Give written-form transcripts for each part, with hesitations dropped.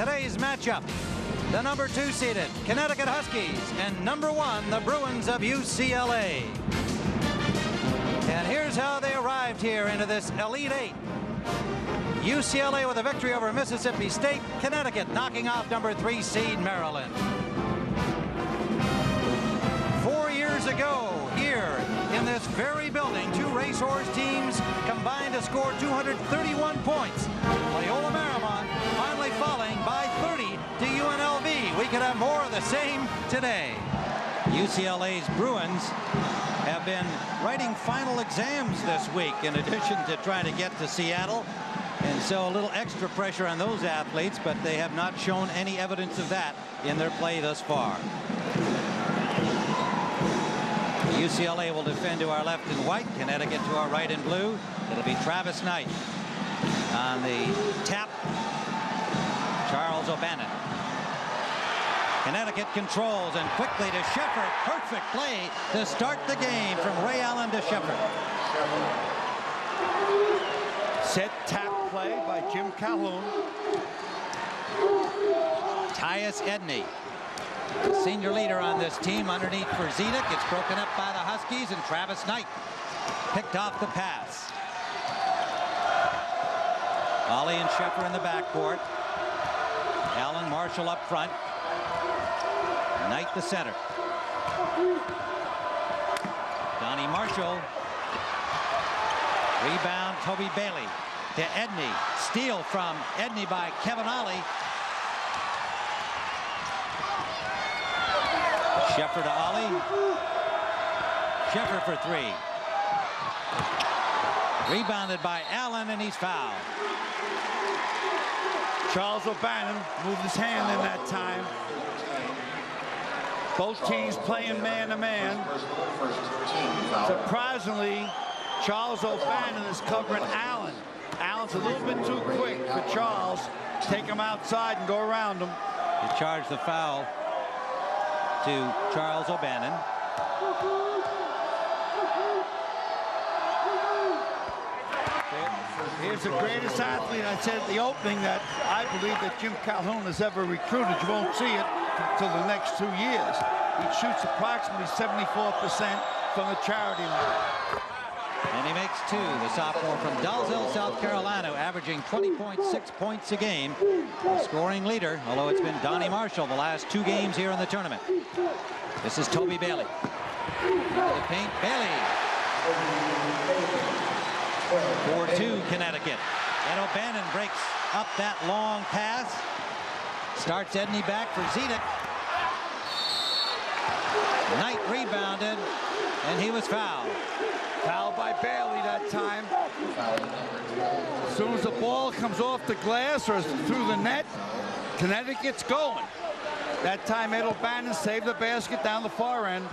Today's matchup, the number 2 seeded Connecticut Huskies and number 1, the Bruins of UCLA. And here's how they arrived here into this Elite Eight. UCLA with a victory over Mississippi State. Connecticut knocking off number 3 seed Maryland. 4 years ago, here in this very building, 2 racehorse teams combined to score 231 points. Loyola Marymount finally falling by 30 to UNLV. We could have more of the same today. UCLA's Bruins have been writing final exams this week in addition to trying to get to Seattle. And so a little extra pressure on those athletes, but they have not shown any evidence of that in their play thus far. UCLA will defend to our left in white, Connecticut to our right in blue. It'll be Travis Knight on the tap. Charles O'Bannon. Connecticut controls and quickly to Shepard. Perfect play to start the game from Ray Allen to Shepard. Set tap play by Jim Calhoun. Tyus Edney, the senior leader on this team, underneath for Zedek. It's broken up by the Huskies, and Travis Knight picked off the pass. Ollie and Shepard in the backcourt. Allen, Marshall up front. Knight the center. Donnie Marshall. Rebound, Toby Bailey to Edney. Steal from Edney by Kevin Ollie. Shepard to Ollie. Shepard for 3. Rebounded by Allen, and he's fouled. Charles O'Bannon moved his hand in that time. Both teams playing man-to-man. Surprisingly, Charles O'Bannon is covering Allen. Allen's a little bit too quick for Charles. Take him outside and go around him. He charged the foul to Charles O'Bannon. Here's the greatest athlete, I said at the opening, that I believe that Jim Calhoun has ever recruited. You won't see it until the next 2 years. He shoots approximately 74% from the charity line. And he makes 2. The sophomore from Dalzell, South Carolina, averaging 20.6 points a game. The scoring leader, although it's been Donnie Marshall the last 2 games here in the tournament. This is Toby Bailey. Into the paint, Bailey. 4-2 Connecticut. And O'Bannon breaks up that long pass. Starts Edney back for Zedek. Knight rebounded, and he was fouled. Fouled by Bailey that time. As soon as the ball comes off the glass or through the net, Connecticut's going. That time Ed O'Bannon saved the basket down the far end.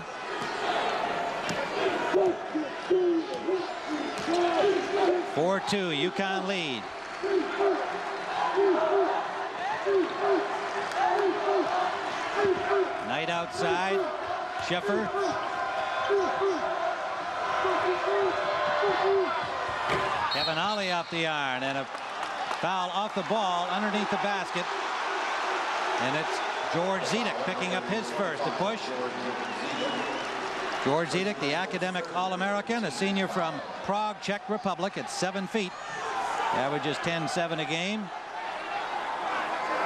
(4-2) UConn lead. Knight outside. Sheffer. Kevin Ollie off the iron, and a foul off the ball underneath the basket. And it's George Zedek picking up his first to push. George Zedek, the academic All-American, a senior from Prague, Czech Republic, at 7 feet. Averages 10-7 a game.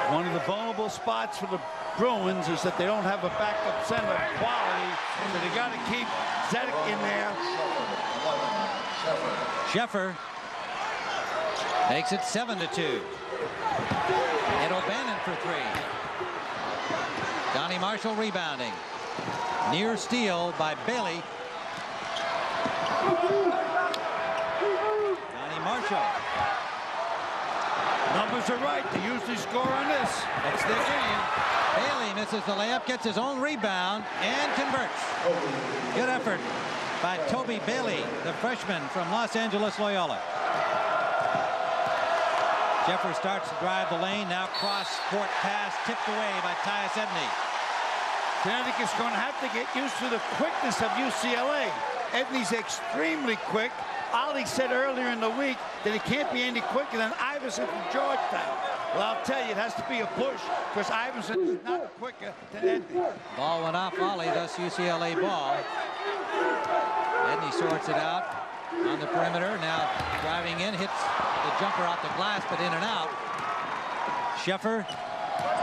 One of the vulnerable spots for the Bruins is that they don't have a backup center of quality, so they got to keep Zedek in there. Sheffer makes it 7-2. And O'Bannon for 3. Donnie Marshall rebounding. Near steal by Bailey. Donnie Marshall. Numbers are right. They usually score on this. That's their game. Bailey misses the layup, gets his own rebound, and converts. Good effort by Toby Bailey, the freshman from Los Angeles Loyola. Sheffer starts to drive the lane. Now cross-court pass tipped away by Tyus Edney. Connecticut's going to have to get used to the quickness of UCLA. Edney's extremely quick. Ollie said earlier in the week that he can't be any quicker than Iverson from Georgetown. Well, I'll tell you, it has to be a push because Iverson is not quicker than Edney. Ball went off Ollie, thus UCLA ball. Edney sorts it out on the perimeter. Now driving in, hits the jumper out the glass, but in and out. Sheffer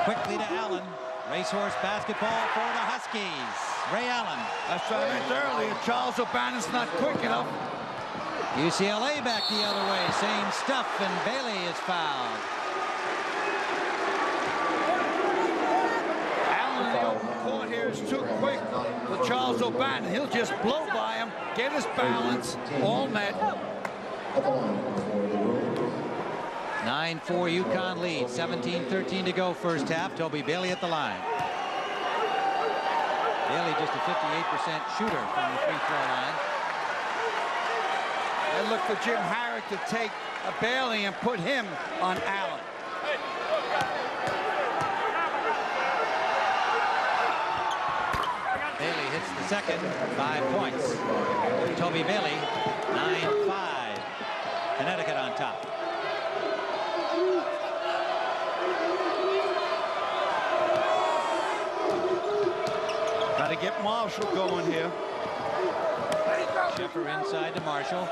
quickly to Allen. Racehorse basketball for the Huskies. Ray Allen. That's what I meant earlier. Charles O'Bannon's not quick enough. UCLA back the other way. Same stuff, and Bailey is fouled. Allen in the open court here is too quick for Charles O'Bannon. He'll just blow by him, get his balance, all net. 9-4 UConn lead. 17-13 to go first half. Toby Bailey at the line. Bailey just a 58% shooter from the free throw line. They look for Jim Harrick to take a Bailey and put him on Allen. Bailey hits the second, 5 points. Toby Bailey, 9-5. Connecticut on top. Got to get Marshall going here. Sheffer inside to Marshall.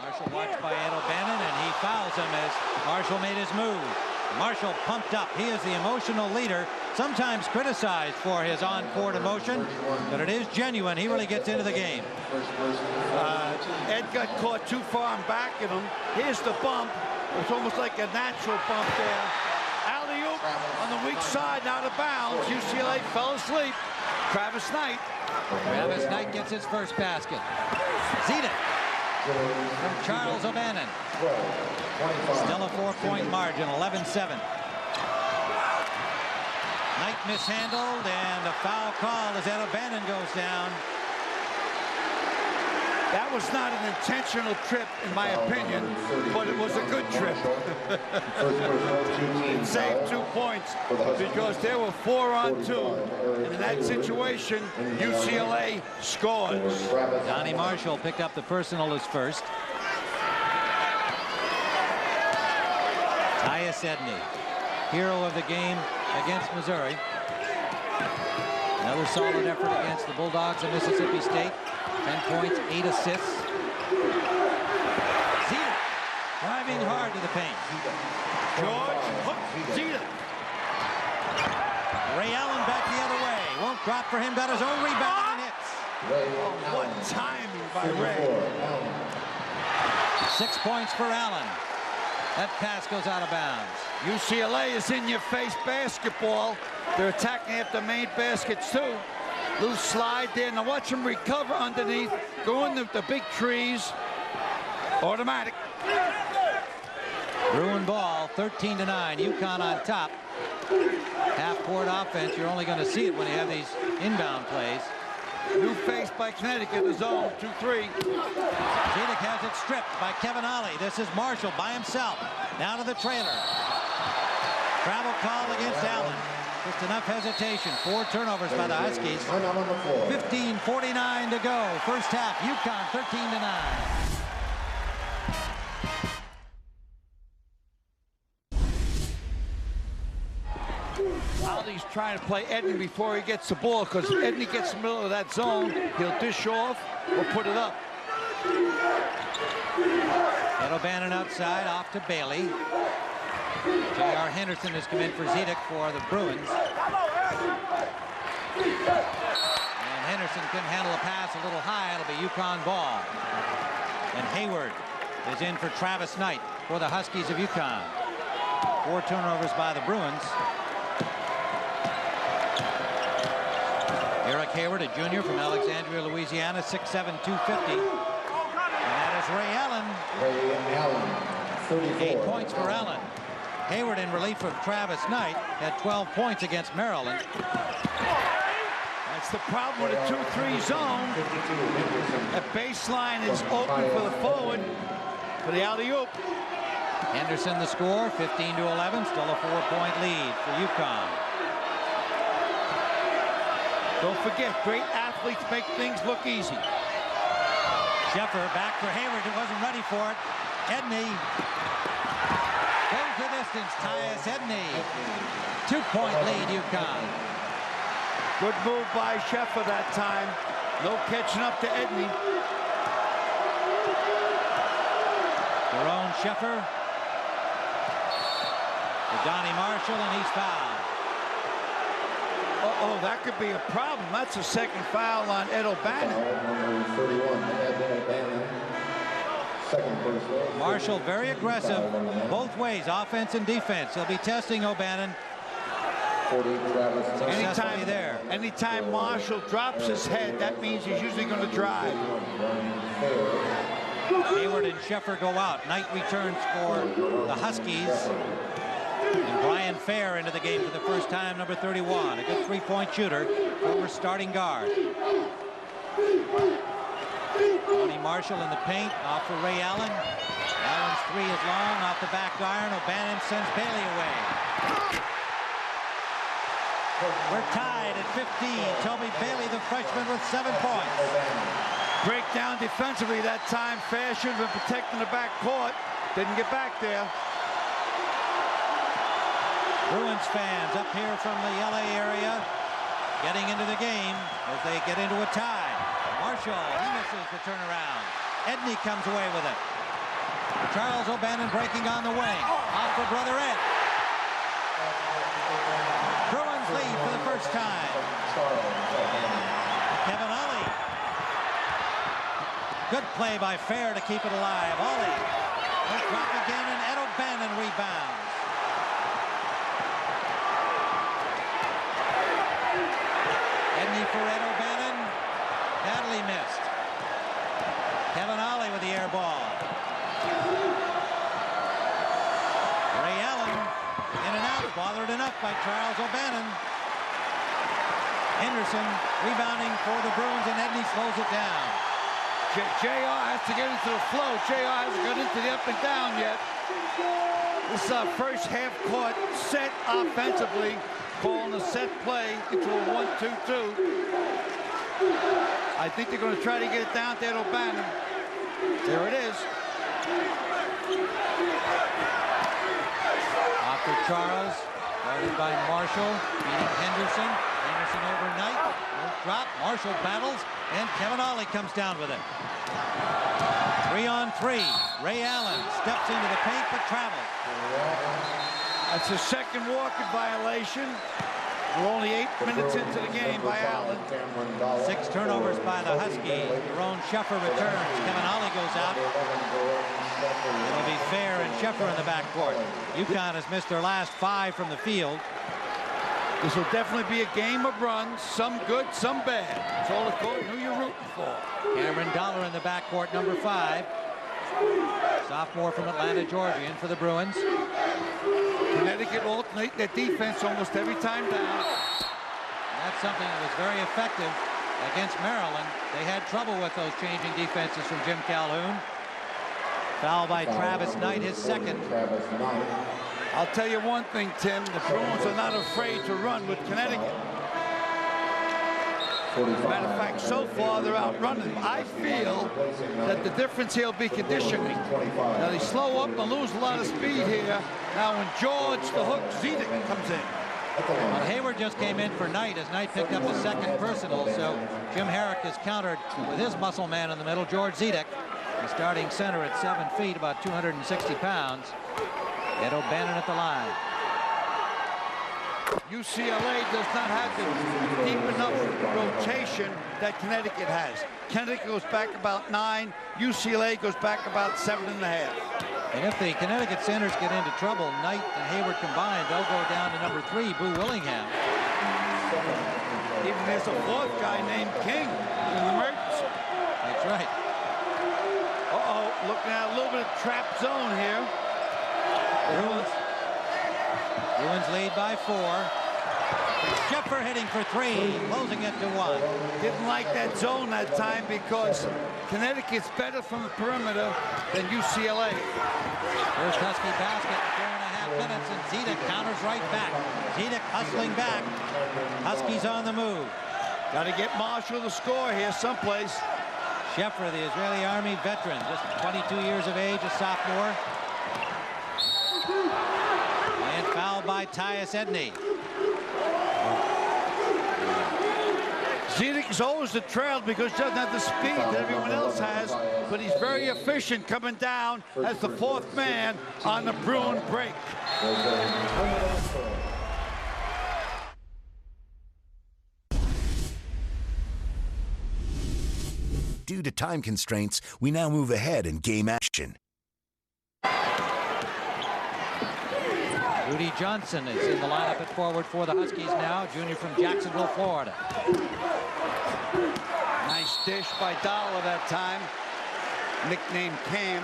Marshall watched by Ed O'Bannon, and he fouls him as Marshall made his move. Marshall pumped up. He is the emotional leader, sometimes criticized for his on-court emotion, but it is genuine. He really gets into the game. Ed got caught too far and back at him. Here's the bump. It's almost like a natural bump there. Alley-oop on the weak side, out of bounds. UCLA fell asleep. Travis Knight. Travis Knight gets his first basket. Zita from Charles O'Bannon. Still a 4-point margin, 11-7. Knight mishandled, and a foul call as Ed O'Bannon goes down. That was not an intentional trip, in my opinion, but it was a good trip. It saved 2 points because there were 4 on 2. And in that situation, UCLA scores. Donnie Marshall picked up the personal as first. Tyus Edney, hero of the game against Missouri. Another solid effort against the Bulldogs of Mississippi State. 10 points, 8 assists. Zita driving hard to the paint. George Hook Zita. Ray Allen back the other way. Won't drop for him. Got his own rebound and hits. Oh, what timing by Ray. 6 points for Allen. That pass goes out of bounds. UCLA is in-your-face basketball. They're attacking after main baskets, too. Little slide there. Now watch him recover underneath. Go in the big trees. Automatic. Bruin ball, 13-9. UConn on top. Half-court offense. You're only going to see it when you have these inbound plays. New face by Connecticut. The zone, 2-3. Zedek has it stripped by Kevin Ollie. This is Marshall by himself. Down to the trailer. Travel call against Allen. Just enough hesitation. 4 turnovers by the Huskies. 15:49 to go. First half, UConn 13-9. Ollie's trying to play Edney before he gets the ball because Edney gets in the middle of that zone. He'll dish off or put it up. Ed O'Bannon outside, off to Bailey. J.R. Henderson has come in for Zedek for the Bruins. And Henderson couldn't handle a pass a little high. It'll be UConn ball. And Hayward is in for Travis Knight for the Huskies of UConn. 4 turnovers by the Bruins. Eric Hayward, a junior from Alexandria, Louisiana, 6'7", 250. And that is Ray Allen. 8 points for Allen. Hayward in relief of Travis Knight had 12 points against Maryland. That's the problem with a 2-3 zone. The baseline is open for the forward for the alley-oop. Henderson the score, 15-11, still a 4-point lead for UConn. Don't forget, great athletes make things look easy. Sheffer back for Hayward, who wasn't ready for it. Edney goes the distance. Tyus Edney. 2-point lead, UConn. Good move by Sheffer that time. No catching up to Edney. Jerome Sheffer to Donnie Marshall, and he's fouled. Uh-oh, that could be a problem. That's a second foul on Ed O'Bannon. Marshall very aggressive both ways, offense and defense. He'll be testing O'Bannon. Anytime Marshall drops his head, that means he's usually going to drive. Hayward and Sheffer go out. Knight returns for the Huskies. And Brian Fair into the game for the first time, number 31. A good three-point shooter, former starting guard. Tony Marshall in the paint, off for Ray Allen. Allen's three is long, off the back iron. O'Bannon sends Bailey away. We're tied at 15. Toby Bailey, the freshman, with 7 points. Breakdown defensively that time. Fair should have been protecting the back court. Didn't get back there. Bruins fans up here from the LA area getting into the game as they get into a tie. Marshall, he misses the turnaround. Edney comes away with it. Charles O'Bannon breaking on the wing. Off for brother Ed. Bruins lead for the first time. Kevin Ollie. Good play by Fair to keep it alive. Ollie. He'll drop again, and Ed O'Bannon rebounds. Edney for Ed O'Bannon. Badly missed. Kevin Ollie with the air ball. Ray Allen in and out, bothered enough by Charles O'Bannon. Henderson rebounding for the Bruins, and Edney slows it down. JR has to get into the flow. JR hasn't got into the up and down yet. This is our first half court set offensively, calling a set play into a 1-2-2. I think they're going to try to get it down to Ed O'Bannon. There it is. After Charles, guarded by Marshall, beating Henderson. Henderson overnight. Drop. Marshall battles, and Kevin Ollie comes down with it. 3-on-3. Ray Allen steps into the paint but travels. That's a second walking violation. We're only 8 minutes into the game by Allen. 6 turnovers by the Huskies. Jerome Sheffer returns. Kevin Ollie goes out. It'll be Fair and Sheffer in the backcourt. UConn has missed their last 5 from the field. This will definitely be a game of runs, some good, some bad. It's all according to who you're rooting for. Cameron Dollar in the backcourt, number 5. Sophomore from Atlanta, Georgia, in for the Bruins. Connecticut alternate their defense almost every time down. That's something that was very effective against Maryland. They had trouble with those changing defenses from Jim Calhoun. Foul by Travis Knight, his second. I'll tell you one thing, Tim. The Bruins are not afraid to run with Connecticut. As a matter of fact, so far they're outrunning. I feel that the difference here will be conditioning. Now they slow up and lose a lot of speed here. Now when George, the hook, Zedek comes in. Well, Hayward just came in for Knight as Knight picked up his second personal, so Jim Herrick is countered with his muscle man in the middle, George Zedek, the starting center at 7 feet, about 260 pounds. Ed O'Bannon at the line. UCLA does not have the deep enough rotation that Connecticut has. Connecticut goes back about 9. UCLA goes back about 7.5. And if the Connecticut centers get into trouble, Knight and Hayward combined, they'll go down to number 3, Boo Willingham. Even there's a 4th guy named King in the emergency. That's right. Uh-oh, looking at a little bit of trap zone here. Bruins lead by 4. Sheffer hitting for 3, closing it to 1. Didn't like that zone that time because Connecticut's better from the perimeter than UCLA. First Husky basket in 4.5 minutes, and Zedek counters right back. Zedek hustling back. Huskies on the move. Got to get Marshall to score here someplace. Sheffer, the Israeli Army veteran, just 22 years of age, a sophomore. And fouled by Tyus Edney. Zedek's always the trail because he doesn't have the speed that everyone else has, but he's very efficient coming down as the fourth man on the Bruin break. Due to time constraints, we now move ahead in game action. Rudy Johnson is in the lineup at forward for the Huskies now, junior from Jacksonville, Florida. Nice dish by Dollar that time, nicknamed Cam.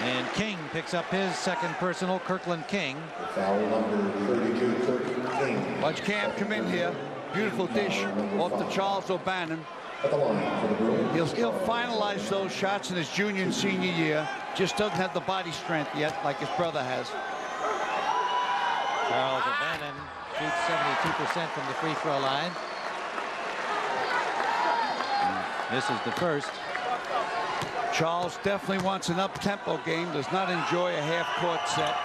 And King picks up his second personal, Kirkland King. Foul number 32, Kirkland King. Watch Cam come in here. Beautiful dish off to Charles O'Bannon. At the line for the Bruins. He'll finalize those shots in his junior and senior year. Just doesn't have the body strength yet like his brother has. Charles O'Bannon shoots 72% from the free throw line. This is the first. Charles definitely wants an up-tempo game, does not enjoy a half-court set.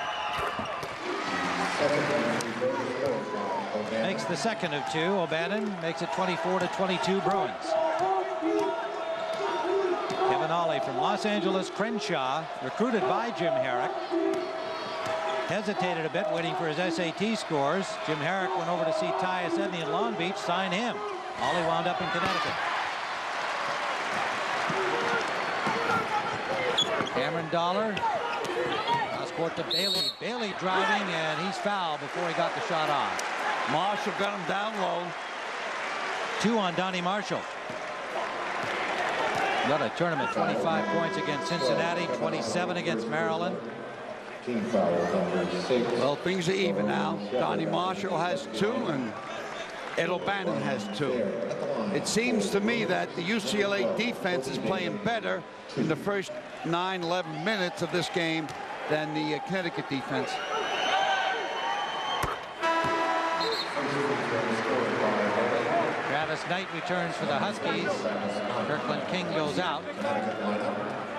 Makes the second of two. O'Bannon makes it 24-22 Bruins. Kevin Ollie from Los Angeles Crenshaw, recruited by Jim Herrick. Hesitated a bit, waiting for his SAT scores. Jim Herrick went over to see Tyus Edney in Long Beach, sign him. Ollie wound up in Connecticut. Cameron Dollar. Cross court to Bailey. Bailey driving, and he's fouled before he got the shot off. Marshall got him down low. 2 on Donnie Marshall. Got a tournament, 25 points against Cincinnati, 27 against Maryland. Team foul number 6. Well, things are even now. Donnie Marshall has 2, and Ed O'Bannon has 2. It seems to me that the UCLA defense is playing better in the first 9-11 minutes of this game than the Connecticut defense. Travis Knight returns for the Huskies. Kirkland King goes out.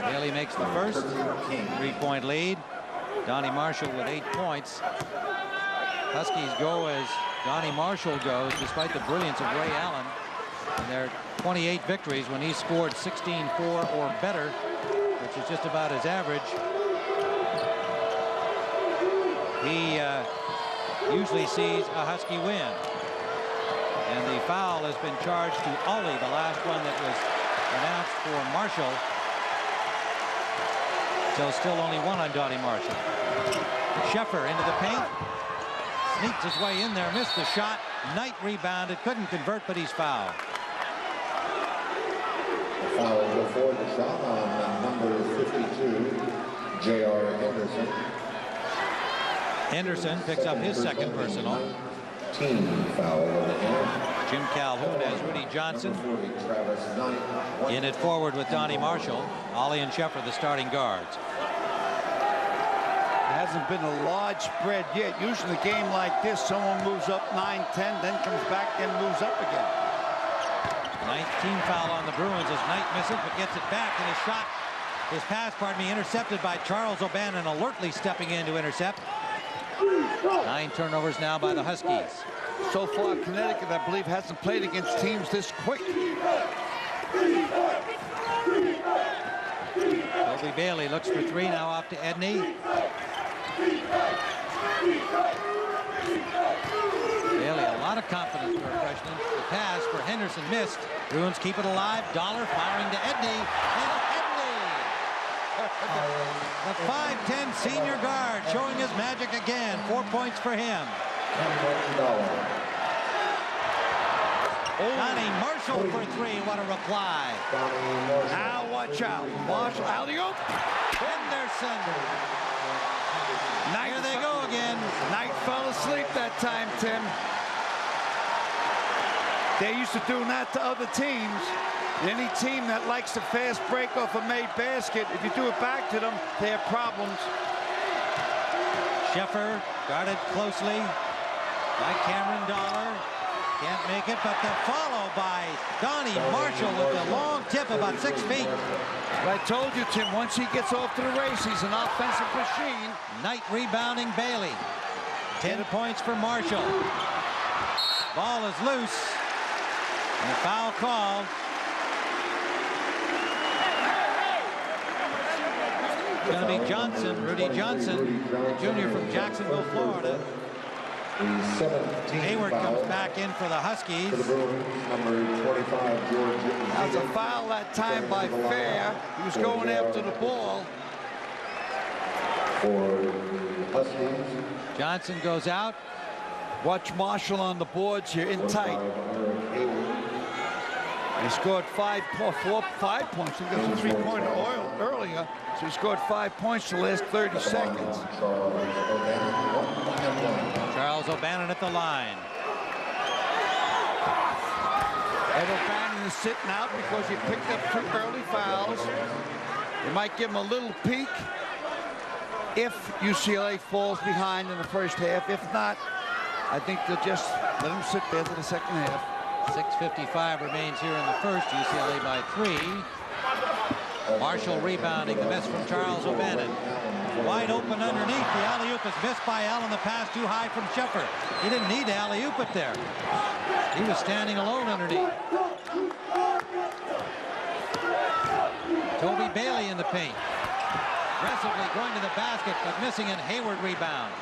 Bailey makes the first. 3-point lead. Donnie Marshall with 8 points. Huskies go as Donnie Marshall goes, despite the brilliance of Ray Allen. And their 28 victories when he scored 16-4 or better, which is just about his average. He usually sees a Husky win. And the foul has been charged to Ollie, the last one that was announced for Marshall. So still only 1 on Donnie Marshall. Sheffer into the paint. Sneaked his way in there, missed the shot. Knight rebounded, couldn't convert, but he's fouled. Foul before the shot on number 52, J.R. Henderson. Henderson picks up his second personal. Team foul of the game. Jim Calhoun has Rudy Johnson. Travis Knight. In it forward with Donnie Marshall. Ollie and Sheffer the starting guards. There hasn't been a large spread yet. Usually in a game like this, someone moves up 9-10, then comes back and moves up again. 19 foul on the Bruins as Knight misses, but gets it back, and his pass, intercepted by Charles O'Bannon, alertly stepping in to intercept. 9 turnovers now by the Huskies. So far, Connecticut, I believe, hasn't played against teams this quick. Kobe Bailey looks for 3, now off to Edney. Bailey, a lot of confidence for a freshman. The pass for Henderson missed. Bruins keep it alive. Dollar firing to Edney. And Edney! The 5'10 senior guard showing his magic again. 4 points for him. Donnie Marshall for 3. What a reply. Now watch out. Marshall, alley-oop. Henderson. Knight, here they go again. Knight fell asleep that time, Tim. They're used to doing that to other teams. Any team that likes to fast break off a made basket, if you do it back to them, they have problems. Sheffer guarded closely by Cameron Dollar. Can't make it, but the follow by Donnie Marshall with a long tip about 6 feet. I told you, Tim, once he gets off to the race, he's an offensive machine. Knight rebounding Bailey. 10 points for Marshall. Ball is loose. And a foul called. It's going to be Johnson, Rudy Johnson, junior from Jacksonville, Florida. Hayward comes back in for the Huskies. That was a foul that time by Fair. He was going after the ball. For Huskies. Johnson goes out. Watch Marshall on the boards here in tight. He scored 5 points. He got a 3-pointer earlier, so he scored 5 points the last 30 seconds. Charles O'Bannon at the line. Ed O'Bannon is sitting out because he picked up 2 early fouls. They might give him a little peek if UCLA falls behind in the first half. If not, I think they'll just let him sit there to the second half. 6:55 remains here in the first. UCLA by 3. Marshall rebounding, the miss from Charles O'Bannon. Wide open underneath. The alley-oop is missed by Allen. The pass too high from Sheffer. He didn't need to alley-oop it there. He was standing alone underneath. Toby Bailey in the paint. Aggressively going to the basket, but missing, and Hayward rebounds.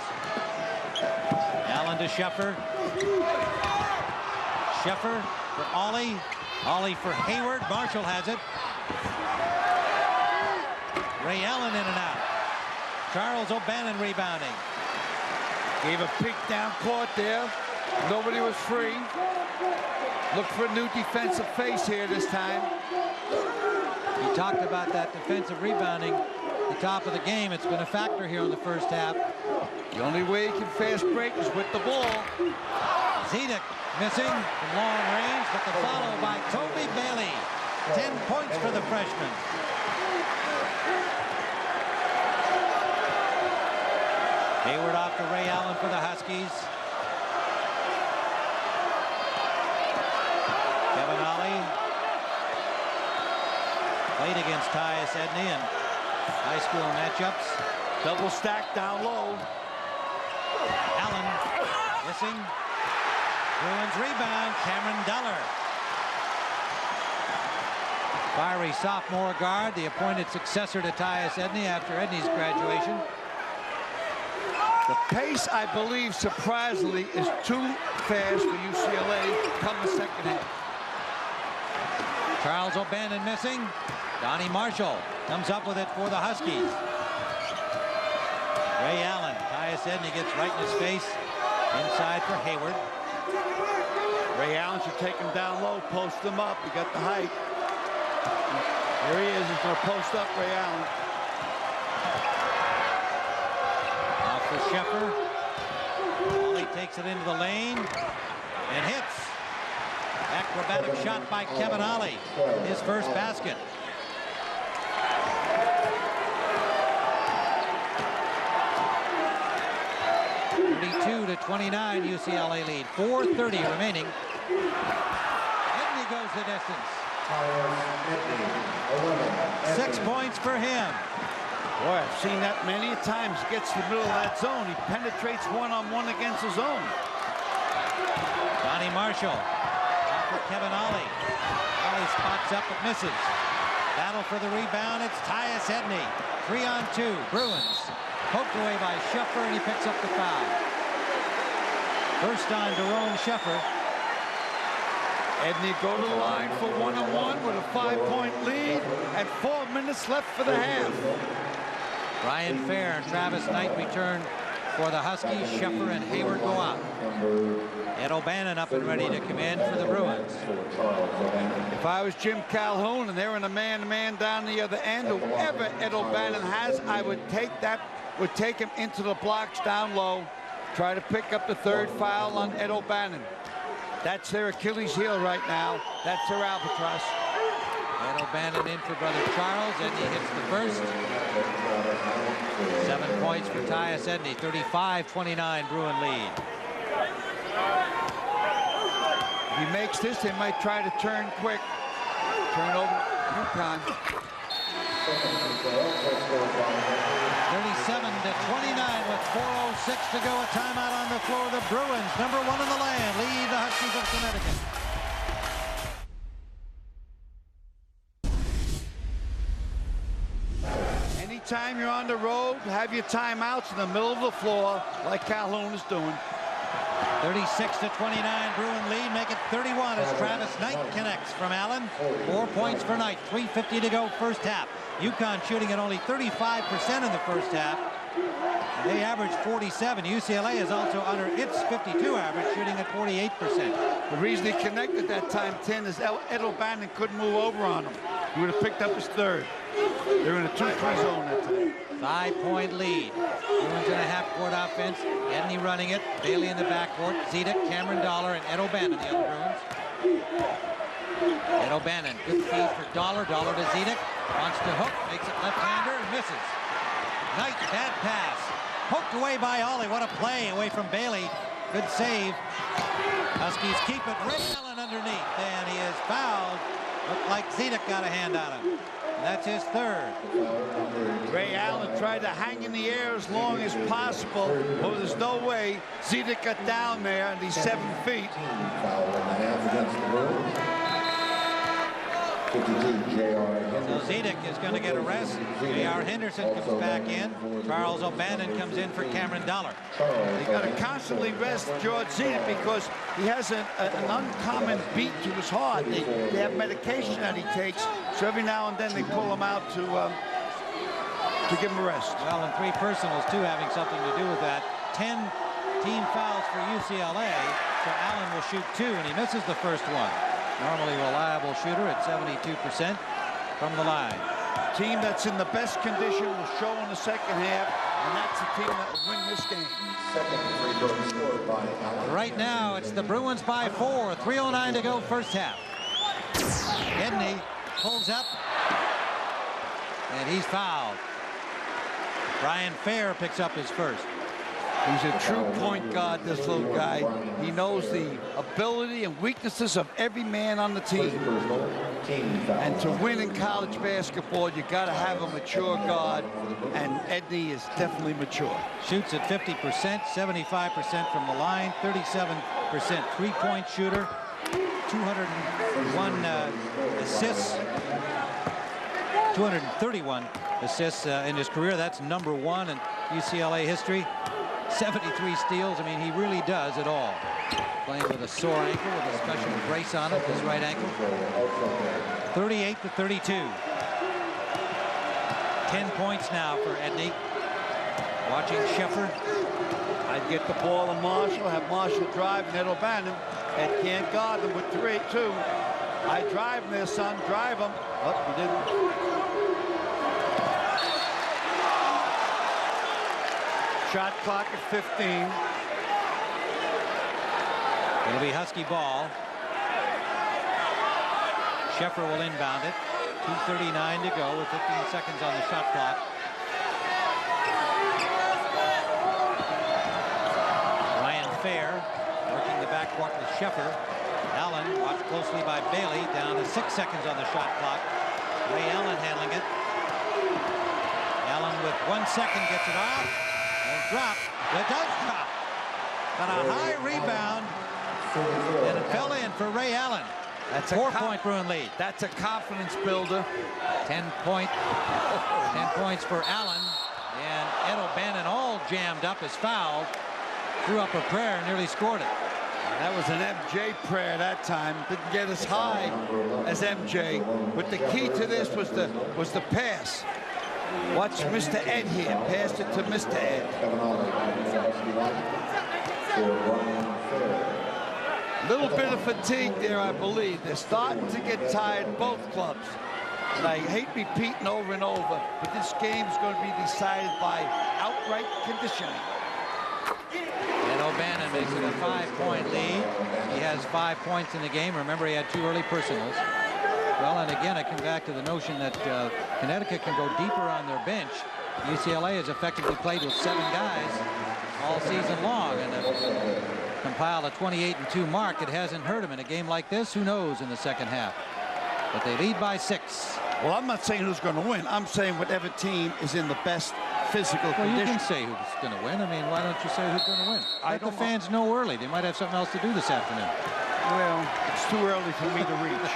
Allen to Sheffer. Sheffer for Ollie. Ollie for Hayward. Marshall has it. Ray Allen in and out. Charles O'Bannon rebounding. Gave a peek down court there. Nobody was free. Look for a new defensive face here this time. He talked about that defensive rebounding at the top of the game. It's been a factor here in the first half. The only way he can fast break is with the ball. Zedek missing from long range, but the follow by Toby Bailey. 10 points for the freshman. Hayward off to Ray Allen for the Huskies. Kevin Ollie played against Tyus Edney in high school matchups. Double stack down low. Allen missing. Bruins rebound. Cameron Deller. Fiery sophomore guard, the appointed successor to Tyus Edney after Edney's graduation. The pace, I believe, surprisingly, is too fast for UCLA come the second half. Charles O'Bannon missing. Donnie Marshall comes up with it for the Huskies. Ray Allen. Tyus Edney gets right in his face. Inside for Hayward. Ray Allen should take him down low, post him up. He got the height. There he is. He's going to post up Ray Allen. For Sheffer. Ollie takes it into the lane and hits. Acrobatic shot by Kevin Ollie. His first basket. to 29 UCLA lead. 4:30 remaining. Edney goes the distance. 6 points for him. Boy, I've seen that many times. Gets to the middle of that zone. He penetrates one-on-one against the zone. Donnie Marshall. Off for Kevin Ollie. Ollie spots up but misses. Battle for the rebound. It's Tyus Edney. 3-on-2. Bruins. Poked away by Sheffer, and he picks up the foul. First on Daron Sheffer. Edney go to the line for one-on-one with a 5-point lead and 4 minutes left for the half. Ryan Fair and Travis Knight return for the Huskies. Sheffer and Hayward go out. Ed O'Bannon up and ready to come in for the Bruins. If I was Jim Calhoun and they're in a man-to-man down the other end, whoever Ed O'Bannon has, I would take him into the blocks down low, try to pick up the third foul on Ed O'Bannon. That's their Achilles heel right now. That's their albatross. Ed O'Bannon in for brother Charles. Edney hits the first. 7 points for Tyus Edney. 35-29 Bruin lead. If he makes this, they might try to turn quick. Turn over UConn. 37-29 with 4:06 to go. A timeout on the floor. The Bruins, number 1 in the land, lead the Huskies of Connecticut. Anytime you're on the road, have your timeouts in the middle of the floor like Calhoun is doing. 36-29, Bruin lead, make it 31 as Travis Knight connects from Allen. 4 points for Knight, 3:50 to go first half. UConn shooting at only 35% in the first half. They average 47. UCLA is also under its 52 average, shooting at 48%. The reason he connected that time, 10, is Ed O'Bannon couldn't move over on him. He would have picked up his third. They're in a 2-3 zone that time. 5-point lead. Bruins in a half-court offense. Edney running it. Bailey in the backcourt. Zedek, Cameron Dollar, and Ed O'Bannon, the other Bruins. Ed O'Bannon, good feed for Dollar. Dollar to Zedek. Wants to hook. Makes it left-hander and misses. Knight, bad pass. Poked away by Ollie. What a play away from Bailey. Good save. Huskies keep it. Ray Allen underneath. And he is fouled. Looked like Zedek got a hand on him. That's his third. Ray Allen tried to hang in the air as long as possible, but there's no way. Zedek got down there, and he's 7 feet. Foul in the half against the Bruins. 52, J.R. So Zedek is going to get a rest. J.R. Henderson comes back in. Charles O'Bannon comes in for Cameron Dollar. They got to constantly rest George Zedek because he has an uncommon beat to his heart. They have medication that he takes, so every now and then they pull him out to give him a rest. Well, and 3 personals, too, having something to do with that. 10 team fouls for UCLA, so Allen will shoot 2, and he misses the first one. Normally reliable shooter at 72% from the line. Team that's in the best condition will show in the second half, and that's the team that will win this game. Second free throw scored by Allen. Right now, it's the Bruins by 4. 3:09 to go first half. Edney pulls up, and he's fouled. Brian Fair picks up his first. He's a true point guard, this little guy. He knows the ability and weaknesses of every man on the team. And to win in college basketball, you got to have a mature guard, and Edney is definitely mature. Shoots at 50%, 75% from the line, 37% three-point shooter, 201 assists, 231 assists in his career. That's number 1 in UCLA history. 73 steals. I mean, he really does it all. Playing with a sore ankle with a special brace on it, his right ankle. 38-32. 10 points now for Edney. Watching Sheffer. I'd get the ball to Marshall, have Marshall drive, and Ed O'Bannon. Ed can't guard him with 3-2. I drive him there, son. Drive him. Oh, he didn't. Shot clock at 15. It'll be Husky ball. Sheffer will inbound it. 2:39 to go with 15 seconds on the shot clock. Ryan Fair working the backcourt with Sheffer. Allen watched closely by Bailey, down to 6 seconds on the shot clock. Ray Allen handling it. Allen with 1 second gets it off. Drop. It does drop. But a high rebound, and it fell in for Ray Allen. That's a 4-point Bruin lead. That's a confidence builder. 10 points for Allen, and Ed O'Bannon all jammed up, is fouled. Threw up a prayer and nearly scored it. That was an MJ prayer that time. Didn't get as high as MJ. But the key to this was the pass. Watch Mr. Ed here. Passed it to Mr. Ed. Little bit of fatigue there, I believe. They're starting to get tired, both clubs. And I hate repeating over and over, but this game's going to be decided by outright conditioning. And O'Bannon makes it a 5-point lead. He has 5 points in the game. Remember, he had 2 early personals. Well, and again, I come back to the notion that Connecticut can go deeper on their bench. UCLA has effectively played with 7 guys all season long, and compile a 28-2 mark. It hasn't hurt him in a game like this. Who knows in the second half? But they lead by 6. Well, I'm not saying who's going to win. I'm saying whatever team is in the best physical condition. You can say who's going to win. I mean, why don't you say who's going to win? Let the fans know early. They might have something else to do this afternoon. Well, it's too early for me to reach.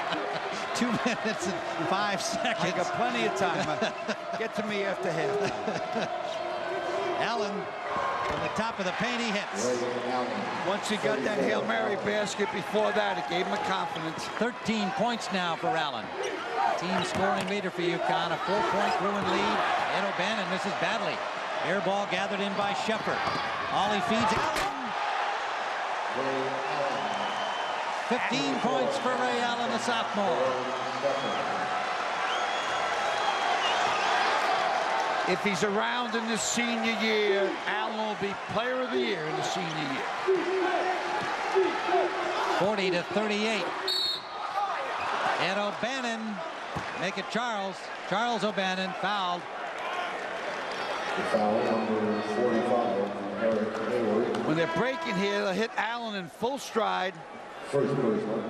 2 minutes and 5 seconds. I got plenty of time. Get to me after half. Allen from the top of the paint, he hits. Once he got that Hail Mary basket before that, it gave him a confidence. 13 points now for Allen. Team scoring leader for UConn. A 4-point Bruin lead. Ed O'Bannon misses badly. Air ball gathered in by Shepard. Ollie feeds Allen. 15 points for Ray Allen, the sophomore. If he's around in his senior year, Allen will be player of the year in the senior year. 40-38. Ed O'Bannon make it Charles. Charles O'Bannon fouled. Foul number 45, Eric Hayward. When they're breaking here, they'll hit Allen in full stride. First baseman.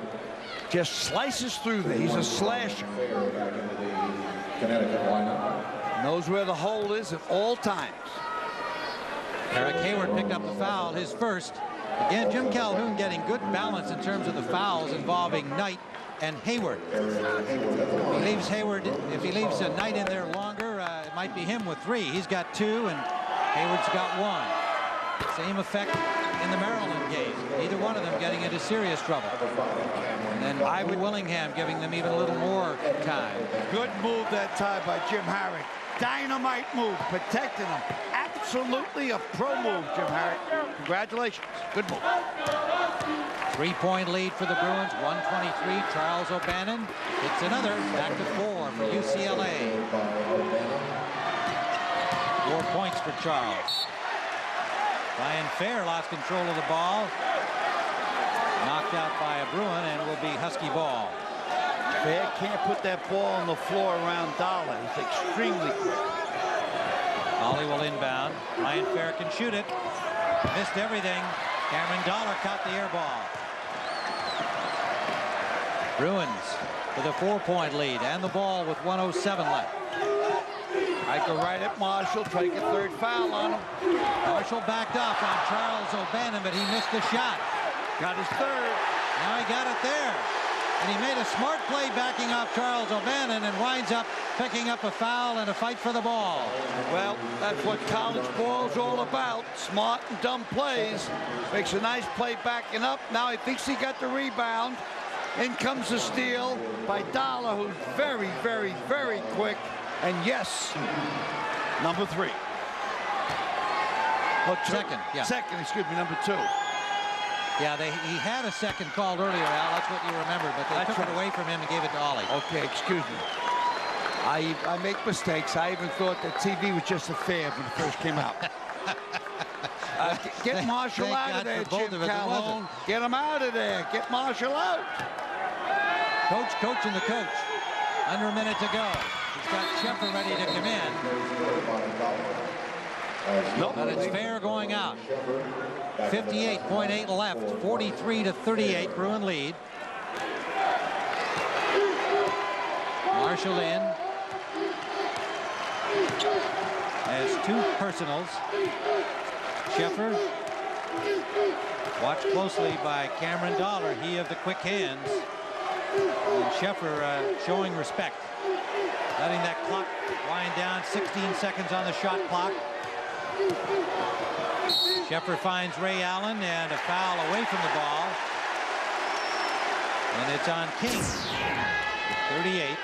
Just slices through there. He's a slasher. Back into the Connecticut lineup. Knows where the hole is at all times. Eric Hayward picked up the foul, his first. Again, Jim Calhoun getting good balance in terms of the fouls involving Knight and Hayward. If he leaves Hayward, if he leaves Knight in there longer, it might be him with 3. He's got 2, and Hayward's got 1. Same effect in the Maryland game. Either one of them getting into serious trouble. And then Ivor Willingham giving them even a little more time. Good move that time by Jim Harrick. Dynamite move, protecting him. Absolutely a pro move, Jim Harrick. Congratulations. Good move. 3-point lead for the Bruins. 123. Charles O'Bannon hits another. Back to 4 for UCLA. 4 points for Charles. Ryan Fair lost control of the ball. Knocked out by a Bruin, and it will be Husky ball. Fair can't put that ball on the floor around Dollar. He's extremely quick. Ollie will inbound. Ryan Fair can shoot it. Missed everything. Cameron Dollar caught the air ball. Bruins with a 4-point lead and the ball with 1:07 left. I go right at Marshall, try to get 3rd foul on him. Marshall backed off on Charles O'Bannon, but he missed the shot. Got his 3rd. Now he got it there. And he made a smart play backing off Charles O'Bannon and winds up picking up a foul and a fight for the ball. Well, that's what college ball's all about. Smart and dumb plays. Makes a nice play backing up. Now he thinks he got the rebound. In comes the steal by Dollar, who's very, very, very quick. And yes, number 3. Oh, Second, yeah. Second, excuse me, number 2. Yeah, he had a second called earlier, Al. That's what you remember, but they took it away from him and gave it to Ollie. Okay, excuse me. I make mistakes. I even thought that TV was just a fad when it first came out. Get Marshall out of there, Jim Calhoun. Get him out of there. Get Marshall out. Coach coaching the coach. Under a minute to go. He's got Shepard ready to come in. But it's Fair going out. 58.8 left. 43-38. Bruin lead. Marshall in. Has 2 personals. Shepard. Watched closely by Cameron Dollar. He of the quick hands. And Shepard showing respect. Letting that clock wind down. 16 seconds on the shot clock. Shepard finds Ray Allen and a foul away from the ball. And it's on King. 38.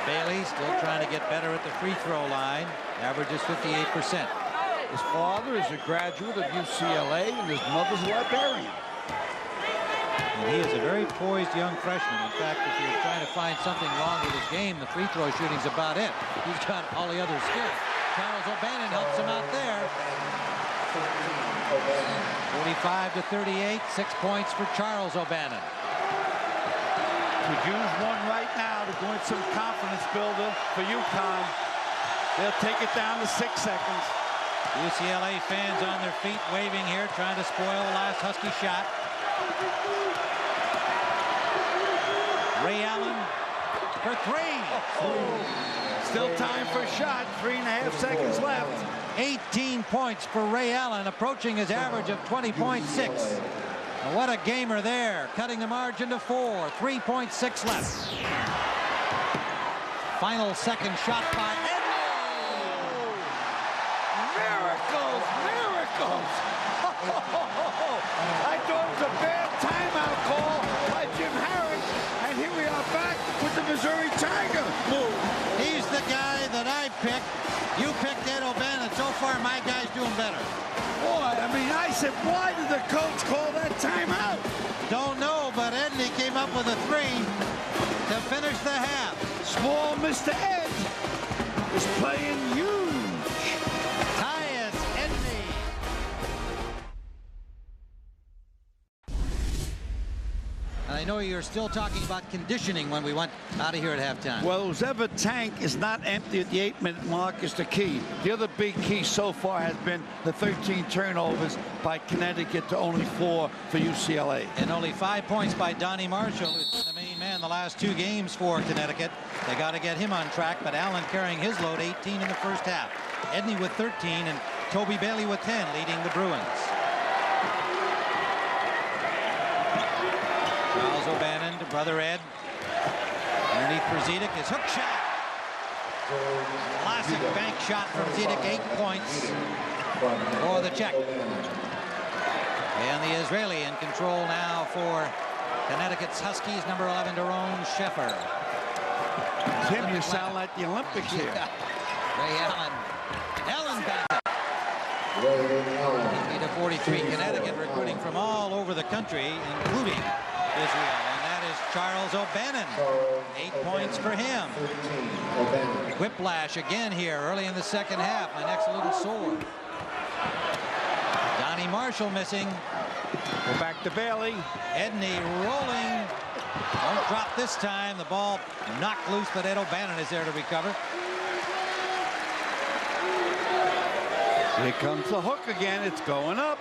Bailey still trying to get better at the free throw line. Averages 58%. His father is a graduate of UCLA and his mother's a librarian. And he is a very poised young freshman. In fact, if you're trying to find something wrong with his game, the free throw shooting's about it. He's got all the other skills. Charles O'Bannon helps him out there. 45-38, 6 points for Charles O'Bannon. Could use one right now to go in some confidence builder for UConn. They'll take it down to 6 seconds. UCLA fans on their feet waving here, trying to spoil the last Husky shot. Ray Allen for 3. Still time for a shot. 3.5 seconds left. 18 points for Ray Allen, approaching his average of 20.6. What a gamer there, cutting the margin to 4. 3.6 left. Final second shot by Edney. Miracles, miracles. I thought it was a bad timeout call by Jim Harris, and here we are back with the Missouri Tiger move. He's the guy that I picked. You picked Ed O'Bannon. So far, my guy's doing better. Boy, I mean, I said, why did the coach call that timeout? Don't know, but Edney came up with a 3 to finish the half. Small Mr. Ed is playing huge. Tyus, Edney. And I know you're still talking about conditioning when we went out of here at halftime. Well, whoever tank is not empty at the 8-minute mark is the key. The other big key so far has been the 13 turnovers by Connecticut to only 4 for UCLA. And only 5 points by Donnie Marshall, who's been the main man the last 2 games for Connecticut. They got to get him on track, but Allen carrying his load, 18 in the first half. Edney with 13 and Toby Bailey with 10 leading the Bruins. Charles O'Bannon to brother Ed. Underneath for Zedek, his hook shot. Classic bank shot from Zedek, 8 points for the Czech. And the Israeli in control now for Connecticut's Huskies, number 11, Daron Sheffer. Tim, you sound like the Olympics here. Ray Allen. Allen back. 50 to 43. Connecticut recruiting from all over the country, including Israel, and that is Charles O'Bannon. 8 points for him. Whiplash again here early in the second half. My neck's a little sore. Donnie Marshall missing. Go back to Bailey. Edney rolling. Don't drop this time. The ball knocked loose, but Ed O'Bannon is there to recover. Here comes the hook again. It's going up.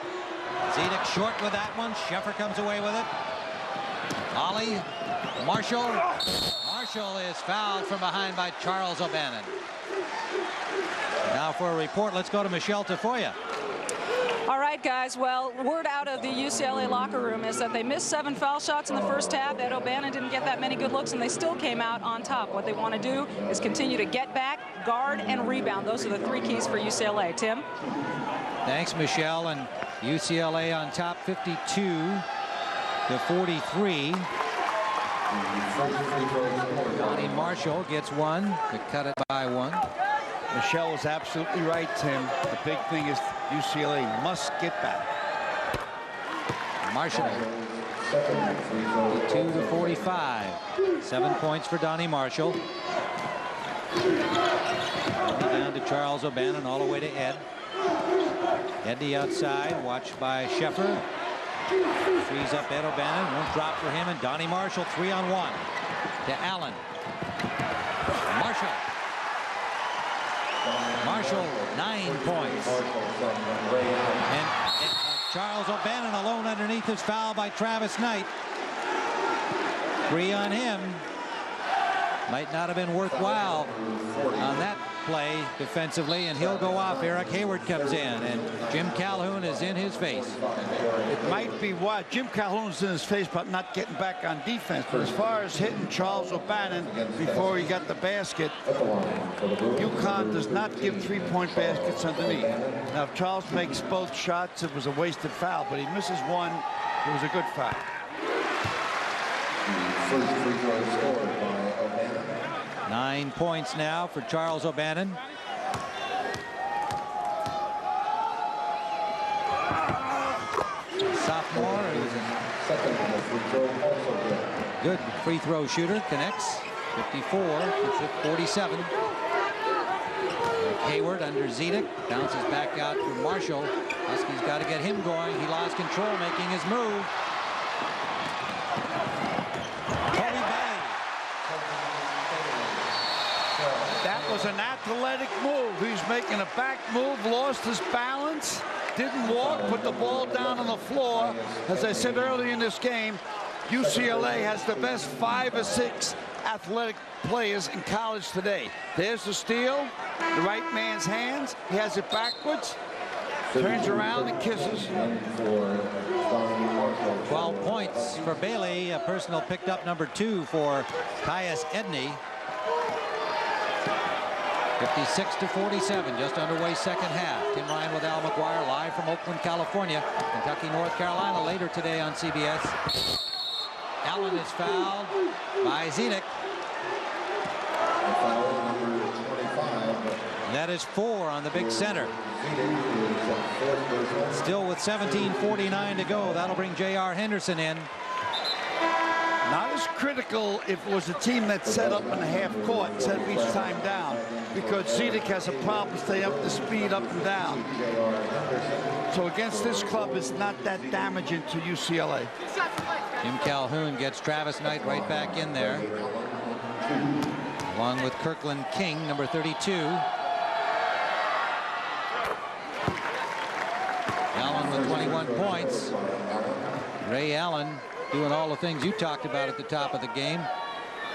Zedek short with that one. Sheffer comes away with it. Ollie, Marshall. Marshall is fouled from behind by Charles O'Bannon. Now for a report, let's go to Michelle Tafoya. All right, guys. Well, word out of the UCLA locker room is that they missed 7 foul shots in the first half. Ed O'Bannon didn't get that many good looks, and they still came out on top. What they want to do is continue to get back, guard, and rebound. Those are the 3 keys for UCLA. Tim? Thanks, Michelle. And UCLA on top, 52 to 43. Donnie Marshall gets 1 to cut it by 1. Michelle was absolutely right, Tim. The big thing is UCLA must get back. Marshall, 52 to 45. 7 points for Donnie Marshall. Down to Charles O'Bannon, all the way to Ed. Edney outside, watched by Sheffer. Frees up Ed O'Bannon, won't drop for him, and Donnie Marshall 3-on-1 to Allen. Marshall 9 points. And Charles O'Bannon alone underneath his foul by Travis Knight. 3 on him. Might not have been worthwhile on that play defensively, and he'll go off. Eric Hayward comes in, and Jim Calhoun is in his face. It might be why Jim Calhoun's in his face, but not getting back on defense. But as far as hitting Charles O'Bannon before he got the basket, UConn does not give 3-point baskets underneath. Now, if Charles makes both shots, it was a wasted foul, but he misses one. It was a good foul. First free throw scored by O'Bannon. 9 points now for Charles O'Bannon. Sophomore, who's a good free throw shooter, connects. 54 to 47. Hayward under Zedek, bounces back out to Marshall. Huskies got to get him going. He lost control, making his move. was an athletic move. He was making a back move, lost his balance, didn't walk, put the ball down on the floor. As I said earlier in this game, UCLA has the best 5 or 6 athletic players in college today. There's the steal, the right man's hands. He has it backwards, turns around and kisses. 12 points for Bailey. A personal picked up number 2 for Tyus Edney. 56-47, just underway second half. Tim Ryan with Al McGuire live from Oakland, California. Kentucky, North Carolina later today on CBS. Allen is fouled by Zedek. And that is 4 on the big center. Still with 17:49 to go. That'll bring J.R. Henderson in. Not as critical if it was a team that set up in the half court and set each time down, because Zedek has a problem staying up the speed up and down. So against this club, it's not that damaging to UCLA. Jim Calhoun gets Travis Knight right back in there, along with Kirkland King, number 32. Allen with 21 points. Ray Allen doing all the things you talked about at the top of the game.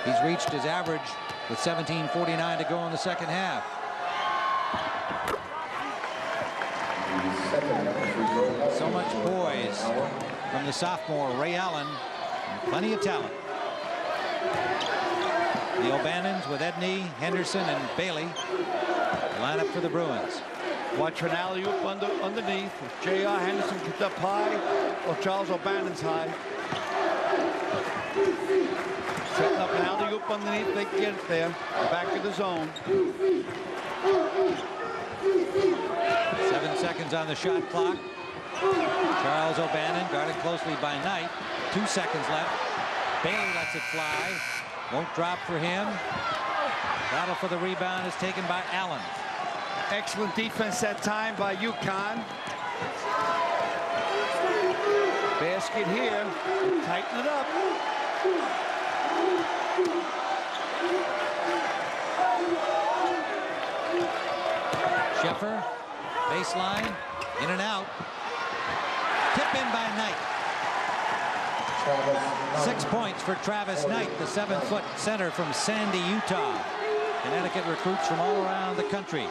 He's reached his average with 17:49 to go in the second half. So much poise from the sophomore Ray Allen, and plenty of talent. The O'Bannons with Edney, Henderson, and Bailey. The lineup for the Bruins. Watch for an alley-oop underneath. J.R. Henderson gets up high, or Charles O'Bannon's high. Setting up an alley-oop underneath, they can get it there. Back of the zone. 7 seconds on the shot clock. Charles O'Bannon guarded closely by Knight. 2 seconds left. Bailey lets it fly. Won't drop for him. Battle for the rebound is taken by Allen. Excellent defense that time by UConn. Basket here. Tighten it up. Sheffer, baseline, in and out. Tip in by Knight. 6 points for Travis Knight, the 7-foot center from Sandy, Utah. Connecticut recruits from all around the country.